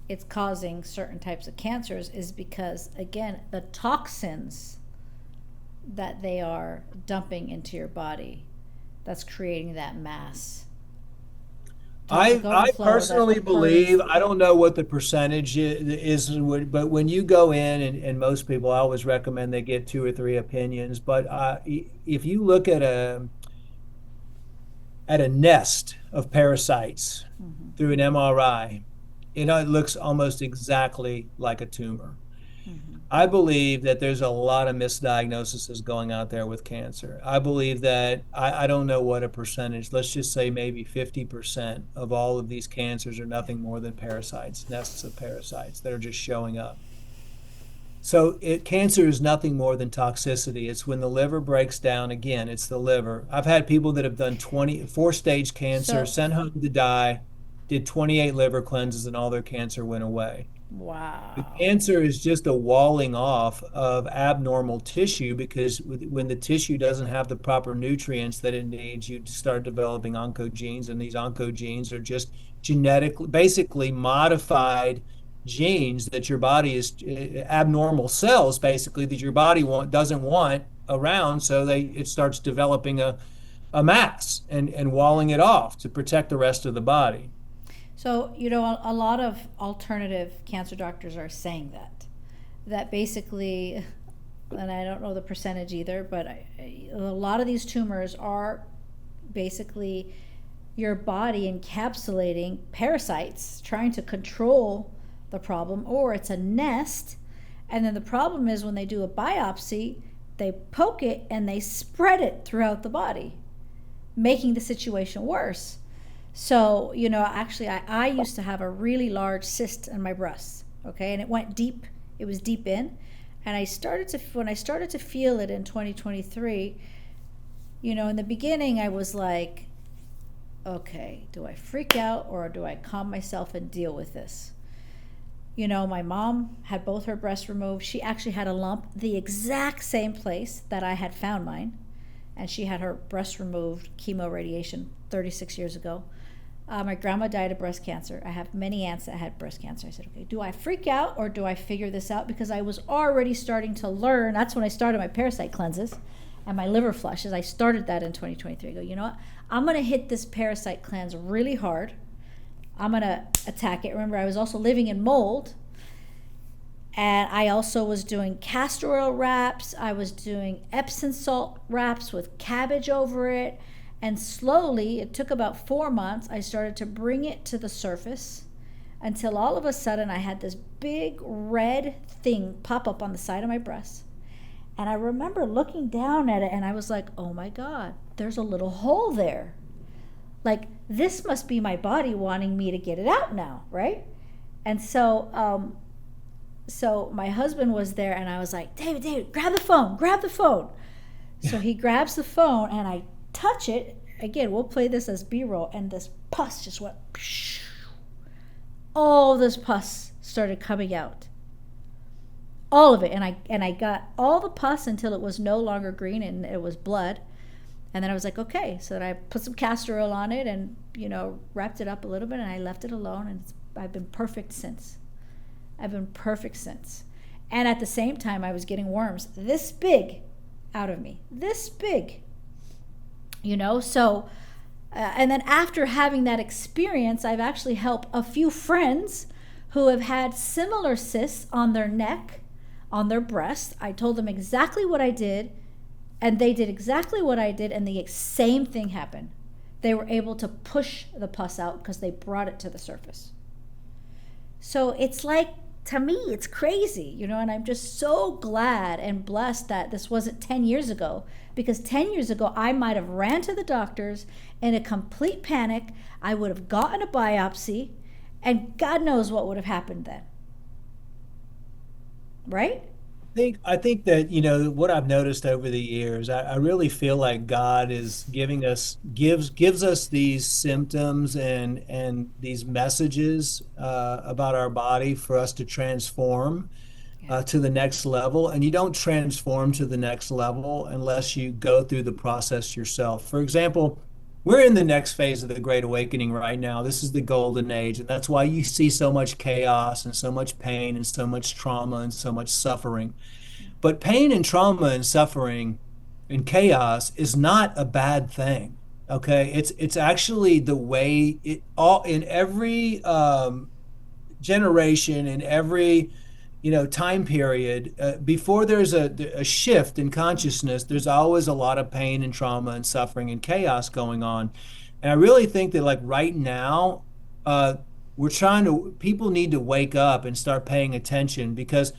it's causing certain types of cancers is because, again, the toxins that they are dumping into your body that's creating that mass. Toxic I overflow that's personally hurting. believe, I don't know what the percentage is, but when you go in, and most people, I always recommend they get two or three opinions. But if you look at a nest of parasites Hmm. through an MRI, it looks almost exactly like a tumor. Hmm. I believe that there's a lot of misdiagnoses going out there with cancer. I believe that I don't know what a percentage, let's just say maybe 50% of all of these cancers are nothing more than parasites, nests of parasites that are just showing up. So cancer is nothing more than toxicity. It's when the liver breaks down. Again, it's the liver. I've had people that have done 24-stage cancer, So, sent home to die, did 28 liver cleanses, and all their cancer went away. The wow. cancer is just a walling off of abnormal tissue because when the tissue doesn't have the proper nutrients that it needs, you start developing oncogenes, and these oncogenes are just genetically, basically modified genes that your body is abnormal cells, basically that your body doesn't want around, so it starts developing a mass and walling it off to protect the rest of the body. So, a lot of alternative cancer doctors are saying that basically, and I don't know the percentage either, but a lot of these tumors are basically your body encapsulating parasites trying to control the problem, or it's a nest. And then the problem is when they do a biopsy, they poke it and they spread it throughout the body, making the situation worse. So, actually, I used to have a really large cyst in my breast, okay, and it went deep. It was deep in. And when I started to feel it in 2023, in the beginning, I was like, okay, do I freak out or do I calm myself and deal with this? My mom had both her breasts removed. She actually had a lump the exact same place that I had found mine. And she had her breast removed, chemo radiation, 36 years ago. My grandma died of breast cancer. I have many aunts that had breast cancer. I said, okay, do I freak out or do I figure this out? Because I was already starting to learn. That's when I started my parasite cleanses and my liver flushes. I started that in 2023. I go, you know what? I'm going to hit this parasite cleanse really hard. I'm going to attack it. Remember, I was also living in mold. And I also was doing castor oil wraps. I was doing Epsom salt wraps with cabbage over it. And slowly, it took about 4 months, I started to bring it to the surface until all of a sudden I had this big red thing pop up on the side of my breast. And I remember looking down at it and I was like, oh my God, there's a little hole there. Like, this must be my body wanting me to get it out now, right? And so my husband was there and I was like, David, grab the phone. So he grabs the phone and I touch it. Again, we'll play this as B-roll, and this pus just went, all this pus started coming out. All of it. And I got all the pus until it was no longer green and it was blood. And then I was like, okay. So then I put some castor oil on it and, wrapped it up a little bit and I left it alone. And I've been perfect since. And at the same time, I was getting worms this big out of me. This big. So, and then after having that experience, I've actually helped a few friends who have had similar cysts on their neck, on their breast. I told them exactly what I did, and they did exactly what I did, and the same thing happened. They were able to push the pus out because they brought it to the surface. So it's like, to me, it's crazy, and I'm just so glad and blessed that this wasn't 10 years ago, because 10 years ago, I might have ran to the doctors in a complete panic. I would have gotten a biopsy, and God knows what would have happened then. Right? I think that, what I've noticed over the years, I really feel like God is gives us these symptoms and these messages about our body for us to transform Yeah. to the next level. And you don't transform to the next level unless you go through the process yourself. For example, we're in the next phase of the Great Awakening right now. This is the golden age, and that's why you see so much chaos and so much pain and so much trauma and so much suffering. But pain and trauma and suffering and chaos is not a bad thing. Okay, it's actually the way it all in every generation, in every time period, before there's a shift in consciousness, there's always a lot of pain and trauma and suffering and chaos going on. And I really think that, like, right now, uh, people need to wake up and start paying attention, because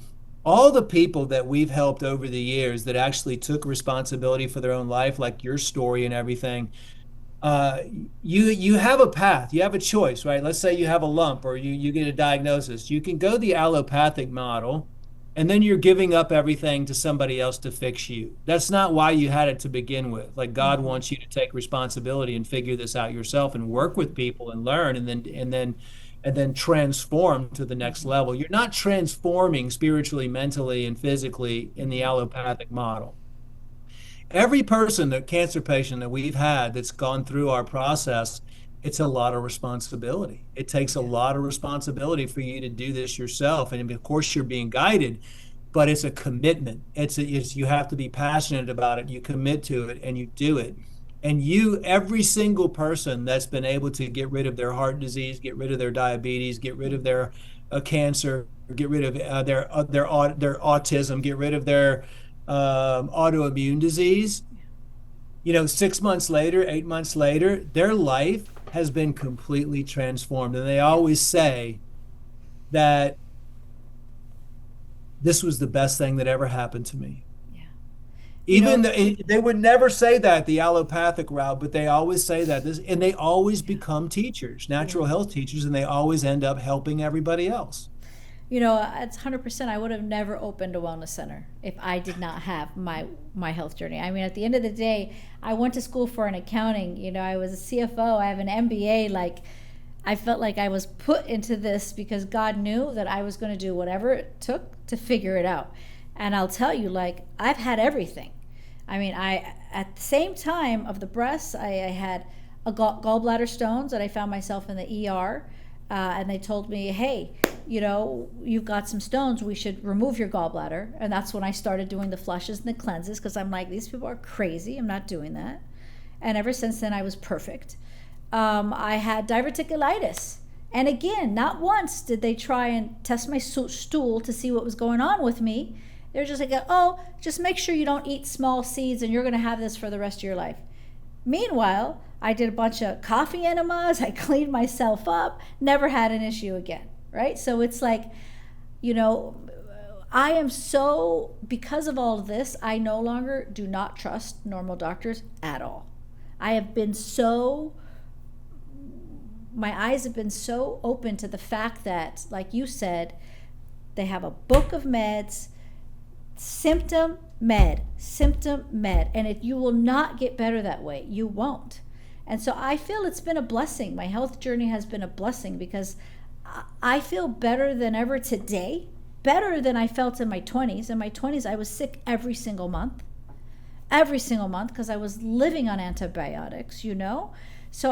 all the people that we've helped over the years that actually took responsibility for their own life, like your story and everything, uh, you have a path, you have a choice, right? Let's say you have a lump, or you get a diagnosis. You can go the allopathic model, and then you're giving up everything to somebody else to fix you. That's not why you had it to begin with. Like, God Mhm. wants you to take responsibility and figure this out yourself and work with people and learn, and then transform to the next Mhm. level. You're not transforming spiritually, mentally, and physically in the Mhm. allopathic model. Every person, the cancer patient that we've had that's gone through our process, it's a lot of responsibility. It takes a Yeah. lot of responsibility for you to do this yourself. And of course, you're being guided, but it's a commitment. You have to be passionate about it. You commit to it and you do it. And every single person that's been able to get rid of their heart disease, get rid of their diabetes, get rid of their cancer, get rid of their autism, get rid of their autoimmune disease, 6 months later, 8 months later, their life has been completely transformed. And they Yeah. always say that this was the best thing that ever happened to me. Yeah. You Even know, they would never say that the allopathic route, but they always say that and they always yeah. become teachers, Yeah. natural health teachers, and they always end up helping everybody else. It's 100%. I would have never opened a wellness center if I did not have my health journey. I mean, at the end of the day, I went to school for an accounting. I was a CFO. I have an MBA. Like, I felt like I was put into this because God knew that I was going to do whatever it took to figure it out. And I'll tell you, like, I've had everything. I mean, I at the same time of the breasts, I had a gallbladder stones that I found myself in the ER, and they told me, hey, you've got some stones. We should remove your gallbladder. And that's when I started doing the flushes and the cleanses, because I'm like, these people are crazy. I'm not doing that. And ever since then, I was perfect. I had diverticulitis. And again, not once did they try and test my stool to see what was going on with me. They're just like, oh, just make sure you don't eat small seeds and you're going to have this for the rest of your life. Meanwhile, I did a bunch of coffee enemas. I cleaned myself up, never had an issue again, right? So it's like, you know, I am so, because of all of this, I no longer do not trust normal doctors at all. I have been so, my eyes have been so open to the fact that, like you said, they have a book of meds, symptom med, and if you will not get better that way, you won't. And so I feel it's been a blessing. My health journey has been a blessing because I feel better than ever today, better than I felt in my 20s. In my 20s, I was sick every single month, because I was living on antibiotics, So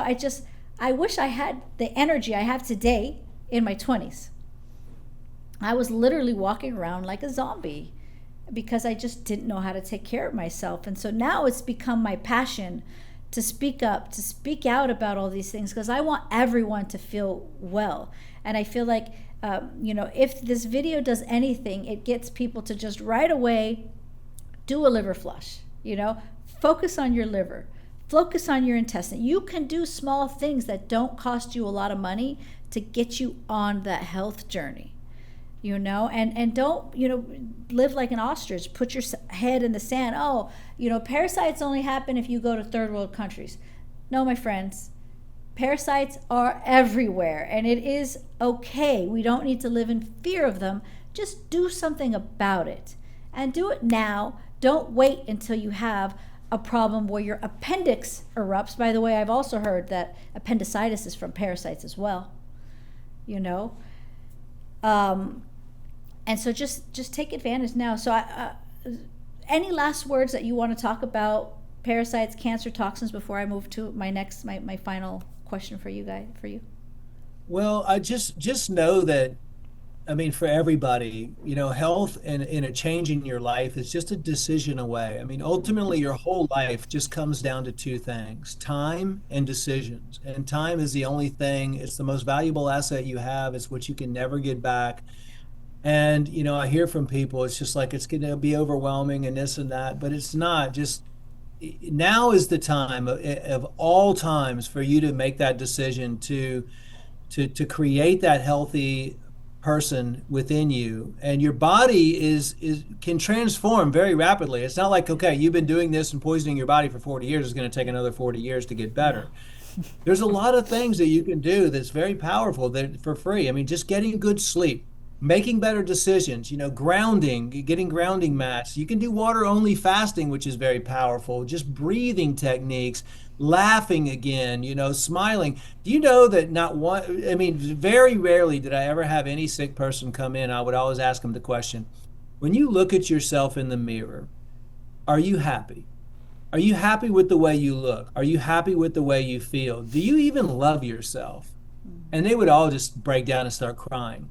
I wish I had the energy I have today in my 20s. I was literally walking around like a zombie because I just didn't know how to take care of myself. And so now it's become my passion to speak up, to speak out about all these things, because I want everyone to feel well. And I feel like, if this video does anything, it gets people to just right away do a liver flush, focus on your liver, focus on your intestine. You can do small things that don't cost you a lot of money to get you on that health journey. And don't, live like an ostrich, put your head in the sand. Oh, parasites only happen if you go to third world countries. No, my friends, parasites are everywhere, and it is okay. We don't need to live in fear of them. Just do something about it, and do it now. Don't wait until you have a problem where your appendix erupts. By the way, I've also heard that appendicitis is from parasites as well, and so just take advantage now. So any last words that you want to talk about parasites, cancer, toxins before I move to my final question for you? Well, I just know that, I mean, for everybody, health and in a change in your life is just a decision away. I mean, ultimately, your whole life just comes down to two things: time and decisions. And time is the only thing, it's the most valuable asset you have. It's what you can never get back. And, I hear from people, it's just like it's going to be overwhelming and this and that, but it's not. Just now is the time of all times for you to make that decision to create that healthy person within you. And your body is can transform very rapidly. It's not like, okay, you've been doing this and poisoning your body for 40 years, it's going to take another 40 years to get better. There's a lot of things that you can do that's very powerful that for free. I mean, just getting good sleep, making better decisions, grounding, getting grounding mats. You can do water only fasting, which is very powerful. Just breathing techniques, laughing again, smiling. Do you know that not one, I mean, very rarely did I ever have any sick person come in. I would always ask them the question, when you look at yourself in the mirror, are you happy? Are you happy with the way you look? Are you happy with the way you feel? Do you even love yourself? And they would all just break down and start crying.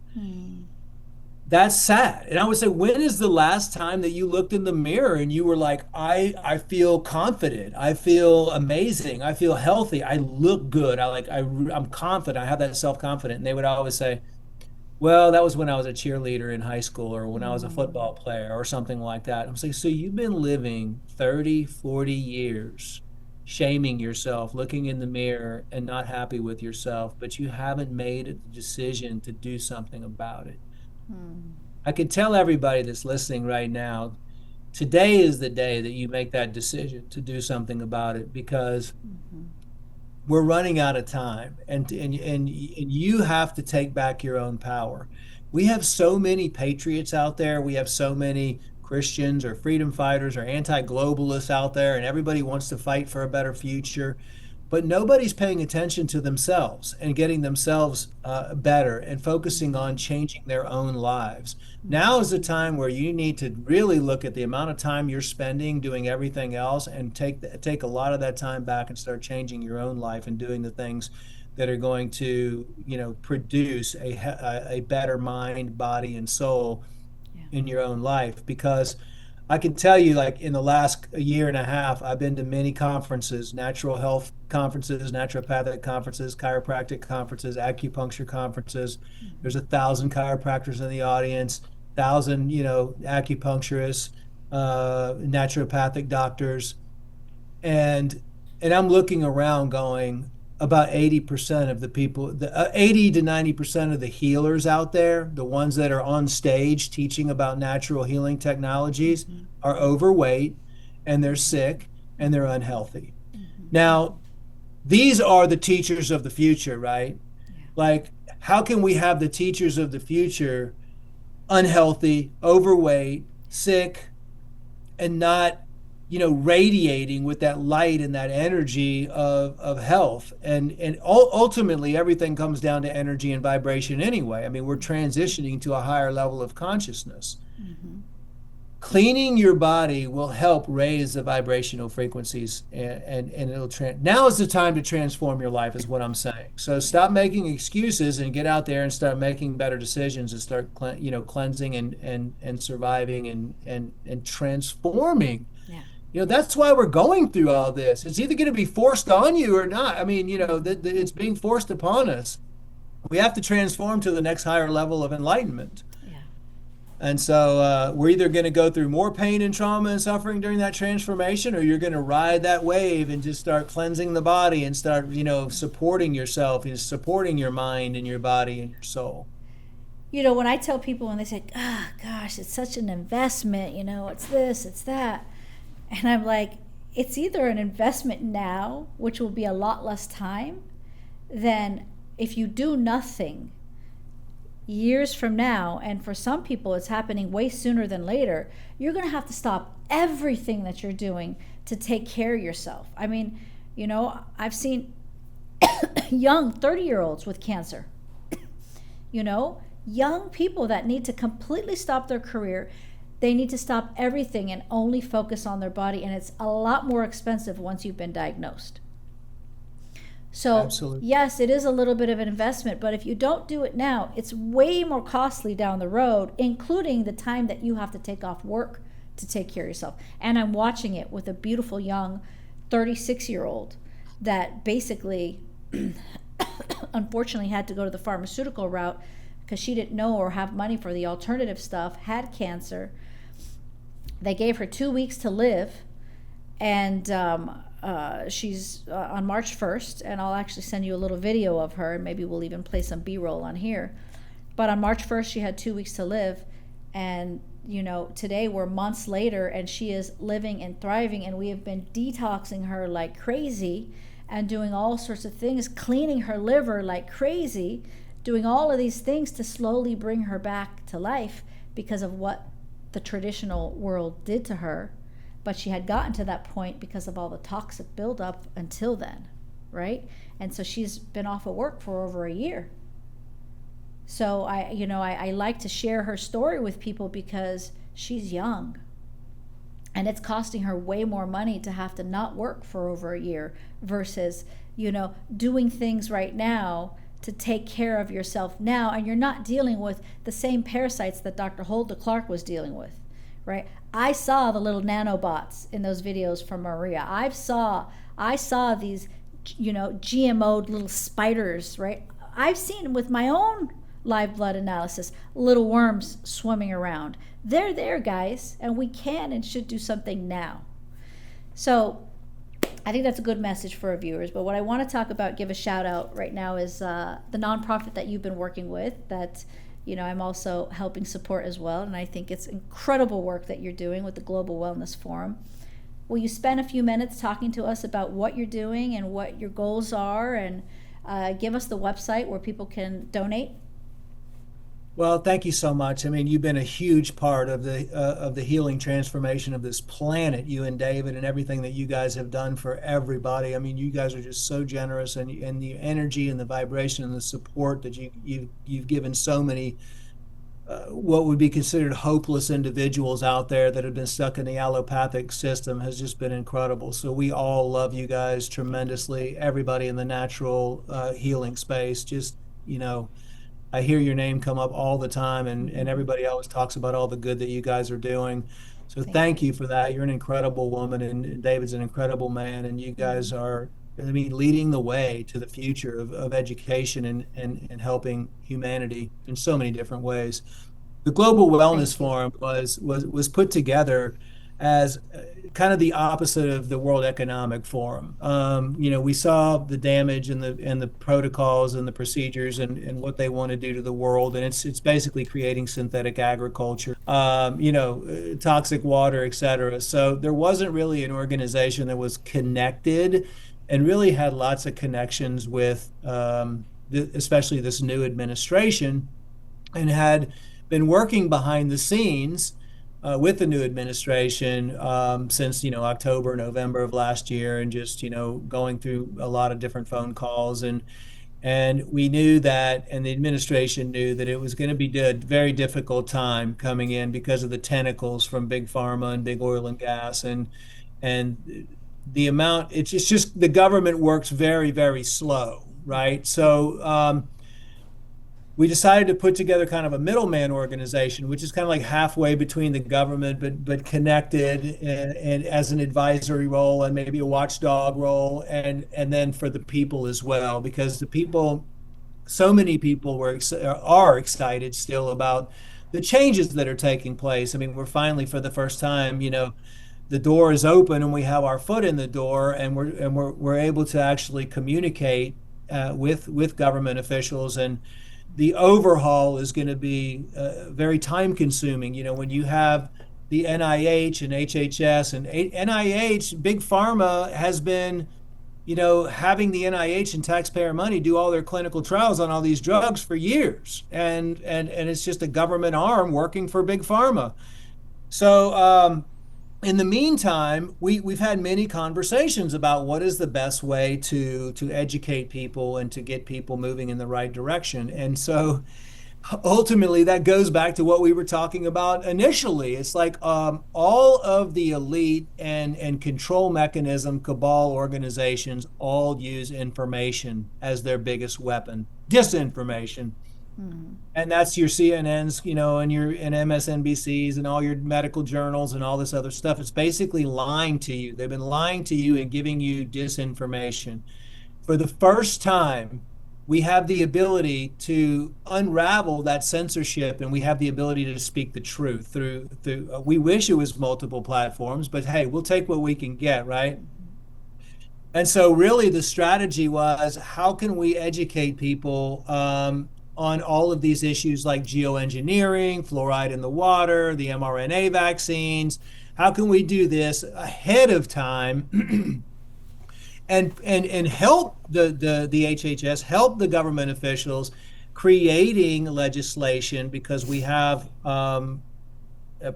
That's sad. And I would say, when is the last time that you looked in the mirror and you were like, I feel confident. I feel amazing. I feel healthy. I look good. I'm confident. I have that self-confidence. And they would always say, well, that was when I was a cheerleader in high school or when I was a football player or something like that. I'm saying, so you've been living 30, 40 years shaming yourself, looking in the mirror and not happy with yourself, but you haven't made a decision to do something about it. I can tell everybody that's listening right now, today is the day that you make that decision to do something about it, because we're running out of time, and you have to take back your own power. We have so many patriots out there. We have so many Christians or freedom fighters or anti-globalists out there, and everybody wants to fight for a better future. But nobody's paying attention to themselves and getting themselves better and focusing on changing their own lives. Now is the time where you need to really look at the amount of time you're spending doing everything else and take a lot of that time back and start changing your own life and doing the things that are going to, produce a better mind, body, and soul in your own life. Because I can tell you, like, in the last year and a half, I've been to many conferences, natural health conferences, naturopathic conferences, chiropractic conferences, acupuncture conferences. There's 1,000 chiropractors in the audience, 1,000, acupuncturists, naturopathic doctors. And I'm looking around going, about 80% of the people, 80 to 90% of the healers out there, the ones that are on stage teaching about natural healing technologies, are overweight and they're sick and they're unhealthy. Now, these are the teachers of the future, right? Like, how can we have the teachers of the future unhealthy, overweight, sick, and not radiating with that light and that energy of health? And ultimately, everything comes down to energy and vibration anyway. I mean, we're transitioning to a higher level of consciousness. Cleaning your body will help raise the vibrational frequencies, and it'll now is the time to transform your life, is what I'm saying. So stop making excuses and get out there and start making better decisions and start cleansing and surviving and transforming. That's why we're going through all this. It's either going to be forced on you or not. I mean, it's being forced upon us. We have to transform to the next higher level of enlightenment. And so we're either going to go through more pain and trauma and suffering during that transformation, or you're going to ride that wave and just start cleansing the body and start, supporting yourself and supporting your mind and your body and your soul. When I tell people, and they say, oh, gosh, it's such an investment, it's this, it's that. And I'm like, it's either an investment now, which will be a lot less time, than if you do nothing years from now, and for some people it's happening way sooner than later, you're going to have to stop everything that you're doing to take care of yourself. I mean, I've seen young 30-year-olds with cancer, young people that need to completely stop their career, They need to stop everything and only focus on their body. And it's a lot more expensive once you've been diagnosed. So, Absolutely. yes, it is a little bit of an investment, but if you don't do it now, it's way more costly down the road, including the time that you have to take off work to take care of yourself. And I'm watching it with a beautiful young 36-year-old that basically, unfortunately, had to go to the pharmaceutical route because she didn't know or have money for the alternative stuff, had cancer. They gave her 2 weeks to live, and she's on March 1st, and I'll actually send you a little video of her, and maybe we'll even play some B-roll on here. But on March 1st, she had 2 weeks to live, and today we're months later, and she is living and thriving, and we have been detoxing her like crazy and doing all sorts of things, cleaning her liver like crazy, doing all of these things to slowly bring her back to life because of what the traditional world did to her. But she had gotten to that point because of all the toxic buildup until then, right? And so she's been off of work for over a year. So I like to share her story with people because she's young. And it's costing her way more money to have to not work for over a year versus, doing things right now to take care of yourself now. And you're not dealing with the same parasites that Dr. Hulda Clark was dealing with, right? I saw the little nanobots in those videos from Maria. I saw these, GMO'd little spiders, right? I've seen with my own live blood analysis, little worms swimming around. They're there, guys, and we can and should do something now. So I think that's a good message for our viewers. But what I want to talk about, give a shout out right now, is the nonprofit that you've been working with that I'm also helping support as well. And I think it's incredible work that you're doing with the Global Wellness Forum. Will you spend a few minutes talking to us about what you're doing and what your goals are, and give us the website where people can donate? Well, thank you so much. I mean, you've been a huge part of the healing transformation of this planet, you and David, and everything that you guys have done for everybody. I mean, you guys are just so generous, and the energy and the vibration and the support that you've given so many what would be considered hopeless individuals out there that have been stuck in the allopathic system has just been incredible. So we all love you guys tremendously. Everybody in the natural healing space, just I hear your name come up all the time, and everybody always talks about all the good that you guys are doing. So thank you for that. You're an incredible woman, and David's an incredible man, and you guys are, leading the way to the future of education and helping humanity in so many different ways. The Global Wellness Forum was put together as kind of the opposite of the World Economic Forum. We saw the damage and the protocols and the procedures and what they want to do to the world, and it's basically creating synthetic agriculture, toxic water, et cetera. So there wasn't really an organization that was connected and really had lots of connections with, especially this new administration, and had been working behind the scenes with the new administration since October, November of last year, and just going through a lot of different phone calls, and we knew that, and the administration knew that it was going to be a very difficult time coming in because of the tentacles from big pharma and big oil and gas, and the amount. It's just the government works very, very slow, right? So we decided to put together kind of a middleman organization, which is kind of like halfway between the government, but connected, and as an advisory role and maybe a watchdog role, and then for the people as well, because the people, so many people are excited still about the changes that are taking place. I mean, we're finally, for the first time, the door is open and we have our foot in the door, and we're able to actually communicate with government officials. And the overhaul is going to be very time consuming. When you have the NIH and HHS, and NIH, big pharma has been, having the NIH and taxpayer money do all their clinical trials on all these drugs for years. And it's just a government arm working for big pharma. So in the meantime, we've had many conversations about what is the best way to educate people and to get people moving in the right direction. And so ultimately that goes back to what we were talking about initially. It's like all of the elite and control mechanism cabal organizations all use information as their biggest weapon, disinformation. Mm-hmm. And that's your CNNs, and your and MSNBCs and all your medical journals and all this other stuff. It's basically lying to you. They've been lying to you and giving you disinformation. For the first time, we have the ability to unravel that censorship, and we have the ability to speak the truth through we wish it was multiple platforms, but hey, we'll take what we can get, right? And so really the strategy was, how can we educate people on all of these issues like geoengineering, fluoride in the water, the mRNA vaccines? How can we do this ahead of time and help the HHS, help the government officials creating legislation, because we have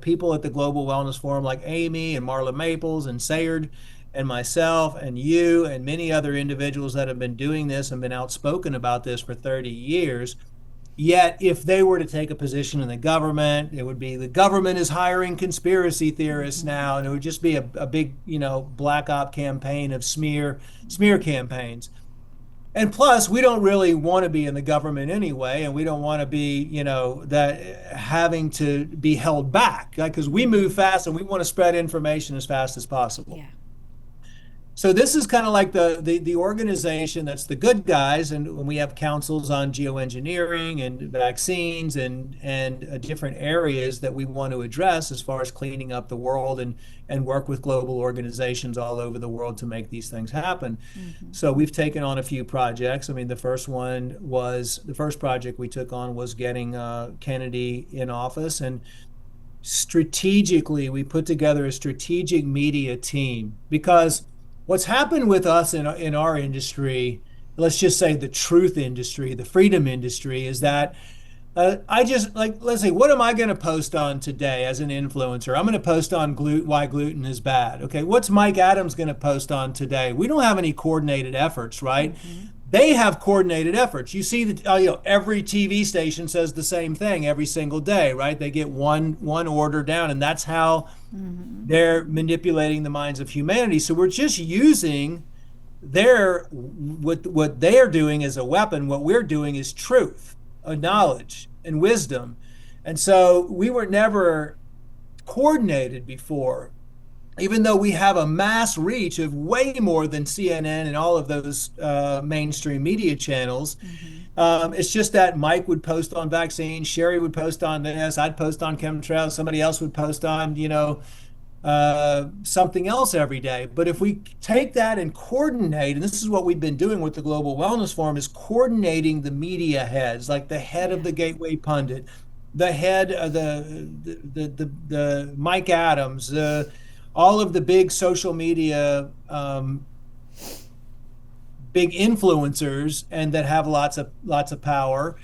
people at the Global Wellness Forum like Amy and Marla Maples and Sayard and myself and you and many other individuals that have been doing this and been outspoken about this for 30 years. Yet, if they were to take a position in the government, it would be the government is hiring conspiracy theorists now, and it would just be a big, black op campaign of smear campaigns. And plus, we don't really want to be in the government anyway, and we don't want to be, that having to be held back, because we move fast and we want to spread information as fast as possible. Yeah. So this is kind of like the organization that's the good guys, and when we have councils on geoengineering and vaccines and different areas that we want to address as far as cleaning up the world and work with global organizations all over the world to make these things happen. Mm-hmm. So we've taken on a few projects. I mean, the first project we took on was getting Kennedy in office, and strategically we put together a strategic media team, because what's happened with us in our industry, let's just say the truth industry, the freedom industry, is that let's say, what am I going to post on today as an influencer? I'm going to post on why gluten is bad. Okay, what's Mike Adams going to post on today? We don't have any coordinated efforts, right? Mm-hmm. They have coordinated efforts. You see that every TV station says the same thing every single day, right? They get one order down, and that's how they're manipulating the minds of humanity. So we're just using what they are doing as a weapon. What we're doing is truth, knowledge, and wisdom. And so we were never coordinated before, even though we have a mass reach of way more than CNN and all of those mainstream media channels. Mm-hmm. It's just that Mike would post on vaccines, Sherry would post on this, I'd post on chemtrails, somebody else would post on, something else every day. But if we take that and coordinate, and this is what we've been doing with the Global Wellness Forum, is coordinating the media heads, like the head of the Gateway Pundit, the head of the Mike Adams, all of the big social media, big influencers, and that have lots of power,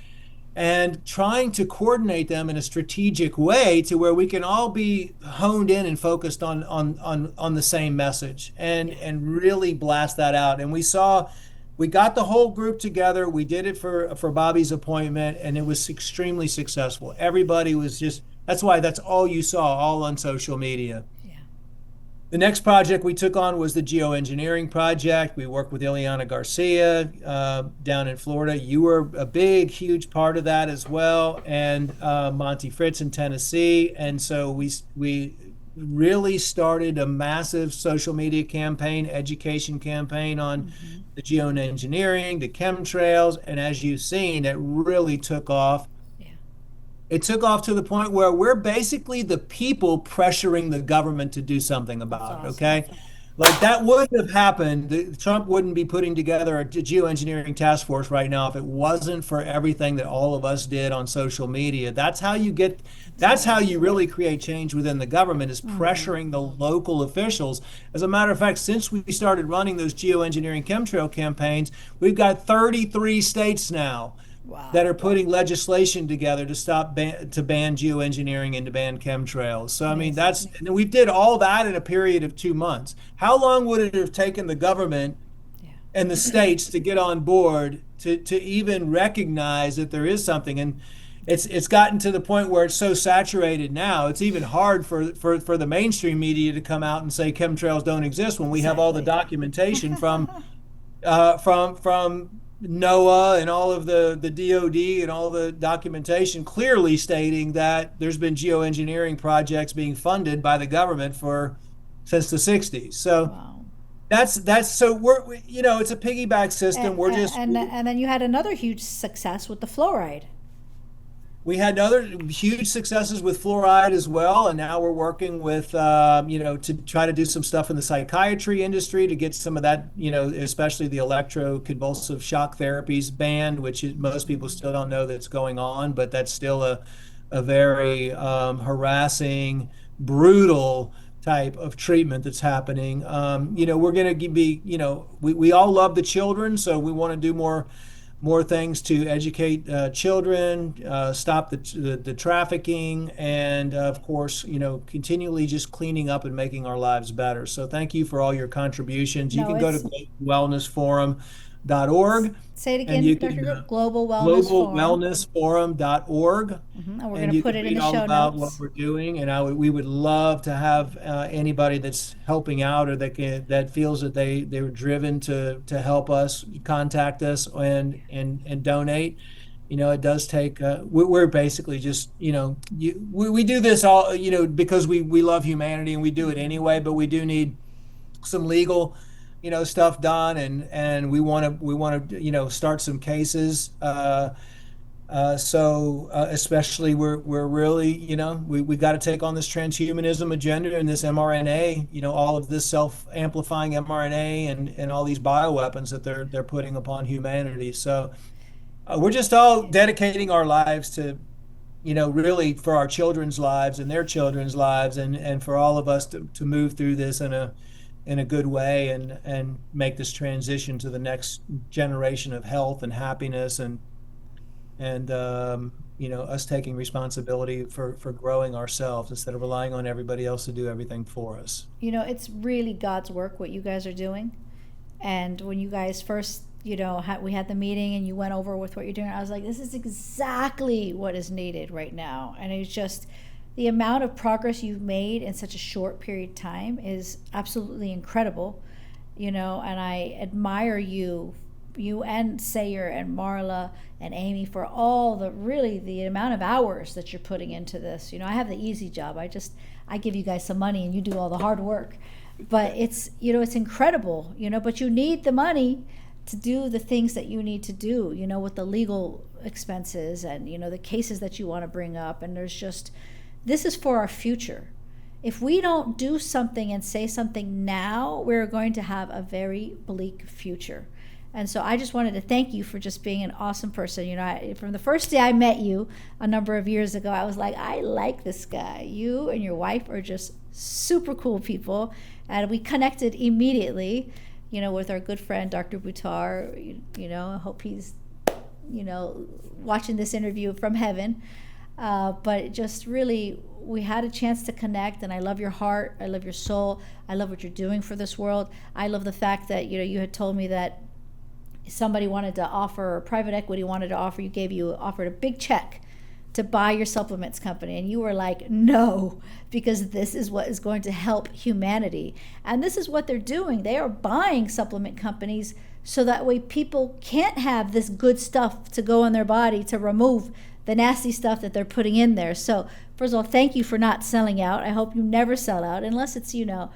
and trying to coordinate them in a strategic way to where we can all be honed in and focused on the same message and really blast that out. And we got the whole group together. We did it for Bobby's appointment, and it was extremely successful. Everybody was that's all you saw, all on social media. The next project we took on was the geoengineering project. We worked with Ileana Garcia down in Florida. You were a huge part of that as well, and Monty Fritz in Tennessee. And so we really started a massive social media campaign, education campaign on the geoengineering, the chemtrails, and as you've seen, it really took off. It took off to the point where we're basically the people pressuring the government to do something about it, okay? Like, that wouldn't have happened. Trump wouldn't be putting together a geoengineering task force right now if it wasn't for everything that all of us did on social media. That's how you really create change within the government, is pressuring the local officials. As a matter of fact, since we started running those geoengineering chemtrail campaigns, we've got 33 states now. Wow. That are putting legislation together to ban geoengineering and to ban chemtrails. So I mean, we did all that in a period of 2 months. How long would it have taken the government and the states to get on board to even recognize that there is something? And it's gotten to the point where it's so saturated now. It's even hard for the mainstream media to come out and say chemtrails don't exist when we have all the Exactly. documentation from NOAA and all of the DoD and all the documentation clearly stating that there's been geoengineering projects being funded by the government for since the 60s. So Wow. that's so it's a piggyback system. And, We're just and then you had another huge success with the fluoride. We had other huge successes with fluoride as well, and now we're working with to try to do some stuff in the psychiatry industry to get some of that, especially the electroconvulsive shock therapies banned, which most people still don't know that's going on, but that's still a very harassing, brutal type of treatment that's happening. We're going to be, we all love the children, so we want to do more things to educate children, stop the trafficking, and of course, continually just cleaning up and making our lives better. So thank you for all your contributions. You No, can go to it's globalwellnessforum.org say it and again, you Dr. can Group. Global Wellness Forum. globalwellnessforum.org And we're going and to you put can it in read the all show about what notes. we're doing. And we would love to have anybody that's helping out or that feels that they were driven to help us contact us and donate. It does take. We're basically just we do this all because we love humanity and we do it anyway. But we do need some legal stuff done and we want to start some cases especially we're really we got to take on this transhumanism agenda and this mRNA, all of this self-amplifying mRNA and all these bioweapons that they're putting upon humanity. So we're just all dedicating our lives to really for our children's lives and their children's lives and for all of us to move through this in a good way and make this transition to the next generation of health and happiness and us taking responsibility for growing ourselves instead of relying on everybody else to do everything for us. It's really God's work what you guys are doing. And when you guys first, we had the meeting and you went over with what you're doing, I was like, this is exactly what is needed right now. And it's just the amount of progress you've made in such a short period of time is absolutely incredible. And I admire you and Sayer and Marla and Amy for all the amount of hours that you're putting into this. I have the easy job. I give you guys some money and you do all the hard work. But it's incredible, but you need the money to do the things that you need to do, with the legal expenses and, the cases that you want to bring up. And this is for our future. If we don't do something and say something now, we're going to have a very bleak future. And so I just wanted to thank you for just being an awesome person. From the first day I met you a number of years ago, I was like, I like this guy. You and your wife are just super cool people. And we connected immediately, with our good friend, Dr. Buttar. I hope he's, watching this interview from heaven. But just really, we had a chance to connect, and I love your heart. I love your soul. I love what you're doing for this world. I love the fact that, you had told me that somebody wanted to offer, or private equity wanted to offer, offered a big check to buy your supplements company, and you were like, no, because this is what is going to help humanity. And this is what they're doing. They are buying supplement companies so that way people can't have this good stuff to go in their body to remove the nasty stuff that they're putting in there. So first of all, thank you for not selling out. I hope you never sell out, unless it's you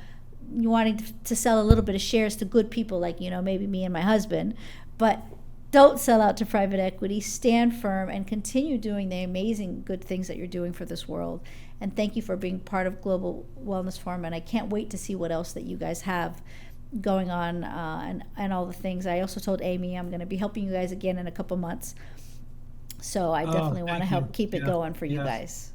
wanting to sell a little bit of shares to good people like maybe me and my husband. But don't sell out to private equity. Stand firm and continue doing the amazing good things that you're doing for this world. And thank you for being part of Global Wellness Forum. And I can't wait to see what else that you guys have going on and all the things. I also told Amy I'm going to be helping you guys again in a couple months. So I definitely want to help keep it going for you guys.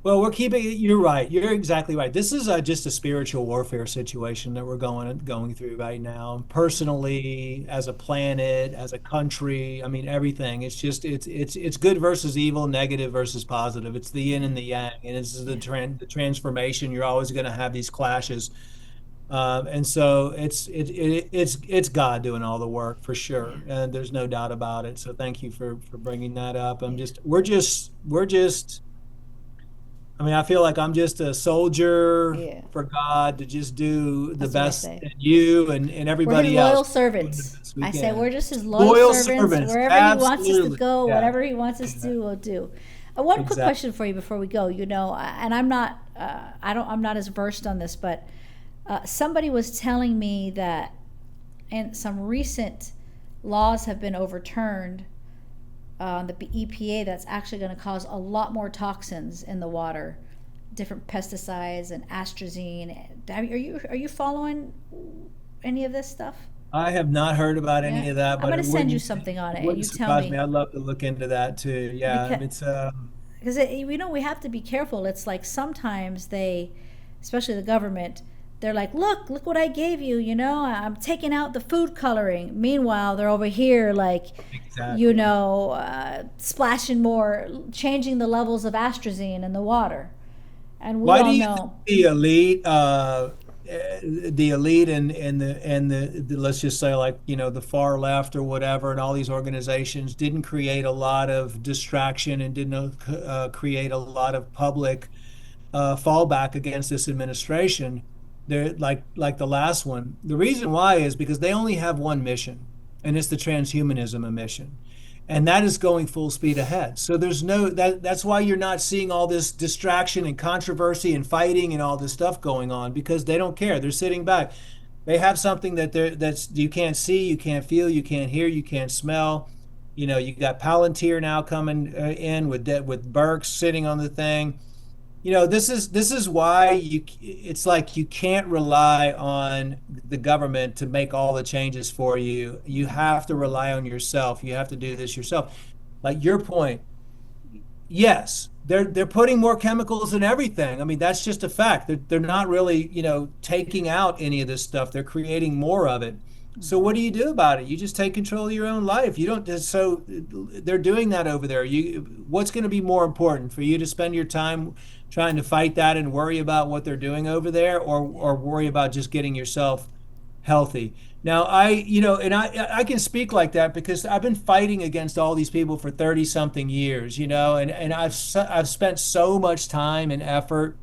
Well, we're keeping it. You're right. You're exactly right. This is just a spiritual warfare situation that we're going through right now. Personally, as a planet, as a country, I mean, everything. It's good versus evil, negative versus positive. It's the yin and the yang, and it's the transformation. You're always going to have these clashes. And so it's God doing all the work for sure, Yeah. and there's no doubt about it. So thank you for bringing that up. Yeah. We're just. I mean, I feel like I'm just a soldier Yeah. for God to just do the That's what I best say. in you and We're his everybody loyal else. Doing the servants. best we I say we're can. just his loyal Loyal servants. servants, Wherever he wants us to absolutely. go, Yeah, whatever he wants us to yeah, do, we'll do. One quick exactly. question for you before we go. And I'm not, I'm not as versed on this, but somebody was telling me that, and some recent laws have been overturned on the EPA that's actually going to cause a lot more toxins in the water, different pesticides and atrazine. Are you following any of this stuff? I have not heard about Yeah, any of that, I'm but going it to send you wouldn't something on it it, and wouldn't you tell surprise me. me I'd love to look into that too. Yeah, because it's we have to be careful. It's like sometimes they, especially the government, they're like, look what I gave you. I'm taking out the food coloring. Meanwhile, they're over here like, exactly. splashing more, changing the levels of atrazine in the water, and we Why do all you think know. the elite and let's just say like the far left or whatever and all these organizations didn't create a lot of distraction and didn't create a lot of public fallback against this administration? They're like the last one. The reason why is because they only have one mission, and it's the transhumanism mission. And that is going full speed ahead. So there's no that's why you're not seeing all this distraction and controversy and fighting and all this stuff going on because they don't care. They're sitting back. They have something that's you can't see, you can't feel, you can't hear, you can't smell. You got Palantir now coming in with Burks sitting on the thing. This is why it's like you can't rely on the government to make all the changes for you. You have to rely on yourself. You have to do this yourself. Like your point, yes, they're putting more chemicals in everything. I mean, that's just a fact. They're not really, taking out any of this stuff. They're creating more of it. So what do you do about it? You just take control of your own life. You don't so they're doing that over there. What's going to be more important for you to spend your time trying to fight that and worry about what they're doing over there or worry about just getting yourself healthy? Now, I can speak like that because I've been fighting against all these people for 30 something years, and I've spent so much time and effort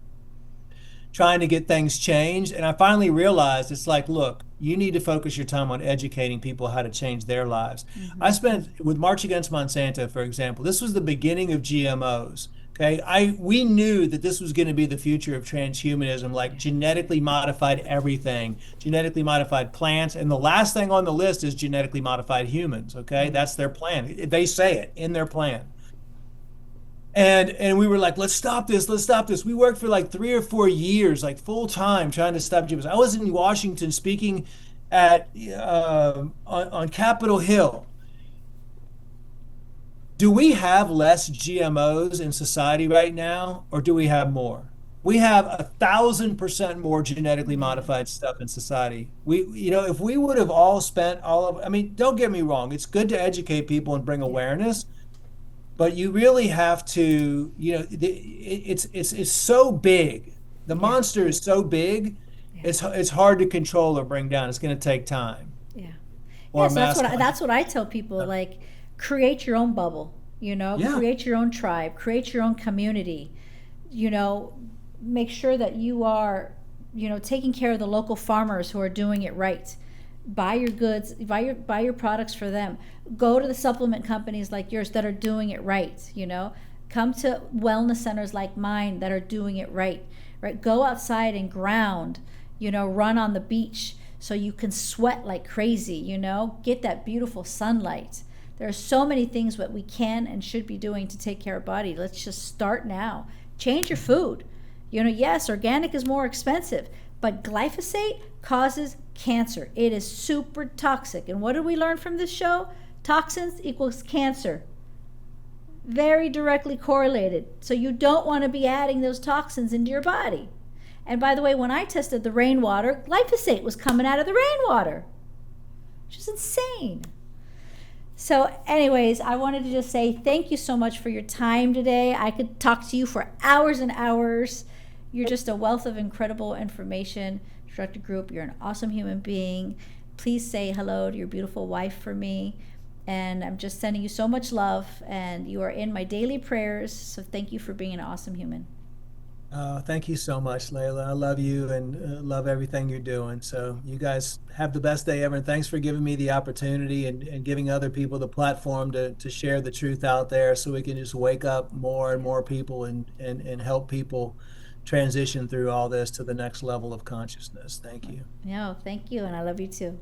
trying to get things changed. And I finally realized it's like, look, you need to focus your time on educating people how to change their lives. I Hmm. spent with March Against Monsanto, for example, this was the beginning of GMOs. Okay. We knew that this was going to be the future of transhumanism, like genetically modified everything, genetically modified plants. And the last thing on the list is genetically modified humans. Okay. Mm. That's their plan. They say it in their plan. And we were like, let's stop this, let's stop this. We worked for like 3 or 4 years, like full time, trying to stop GMOs. I was in Washington speaking at on Capitol Hill. Do we have less GMOs in society right now, or do we have more? We have 1,000% more genetically Yeah. modified stuff in society. If we would have all spent all of, I mean, don't get me wrong, it's good to educate people and bring Yeah. awareness, but you really have to, it's so big. The Yeah. monster is so big, Yeah. it's hard to control or bring down. It's going to take time Yeah. or Yes, mass that's what I tell consciousness. people. Like, create your own bubble. Yeah, Create your own tribe. Create your own community. You know, make sure that you are, taking care of the local farmers who are doing it right. Buy your goods. Buy your products for them. Go to the supplement companies like yours that are doing it right. Come to wellness centers like mine that are doing it right. Right. Go outside and ground. Run on the beach so you can sweat like crazy, get that beautiful sunlight. There are so many things that we can and should be doing to take care of body. Let's just start now. Change your food. Yes, organic is more expensive, but glyphosate causes cancer. It is super toxic. And what did we learn from this show? Toxins equals cancer. Very directly correlated. So you don't want to be adding those toxins into your body. And by the way, when I tested the rainwater, glyphosate was coming out of the rainwater, which is insane. So, anyways, I wanted to just say thank you so much for your time today. I could talk to you for hours and hours. You're just a wealth of incredible information Dr. Group. You're an awesome human being. Please say hello to your beautiful wife for me. And I'm just sending you so much love, and you are in my daily prayers. So thank you for being an awesome human. Thank you so much, Leila. I love you and love everything you're doing. So you guys have the best day ever. And thanks for giving me the opportunity and giving other people the platform to share the truth out there so we can just wake up more and more people and help people transition through all this to the next level of consciousness. Thank you. No, thank you, and I love you too.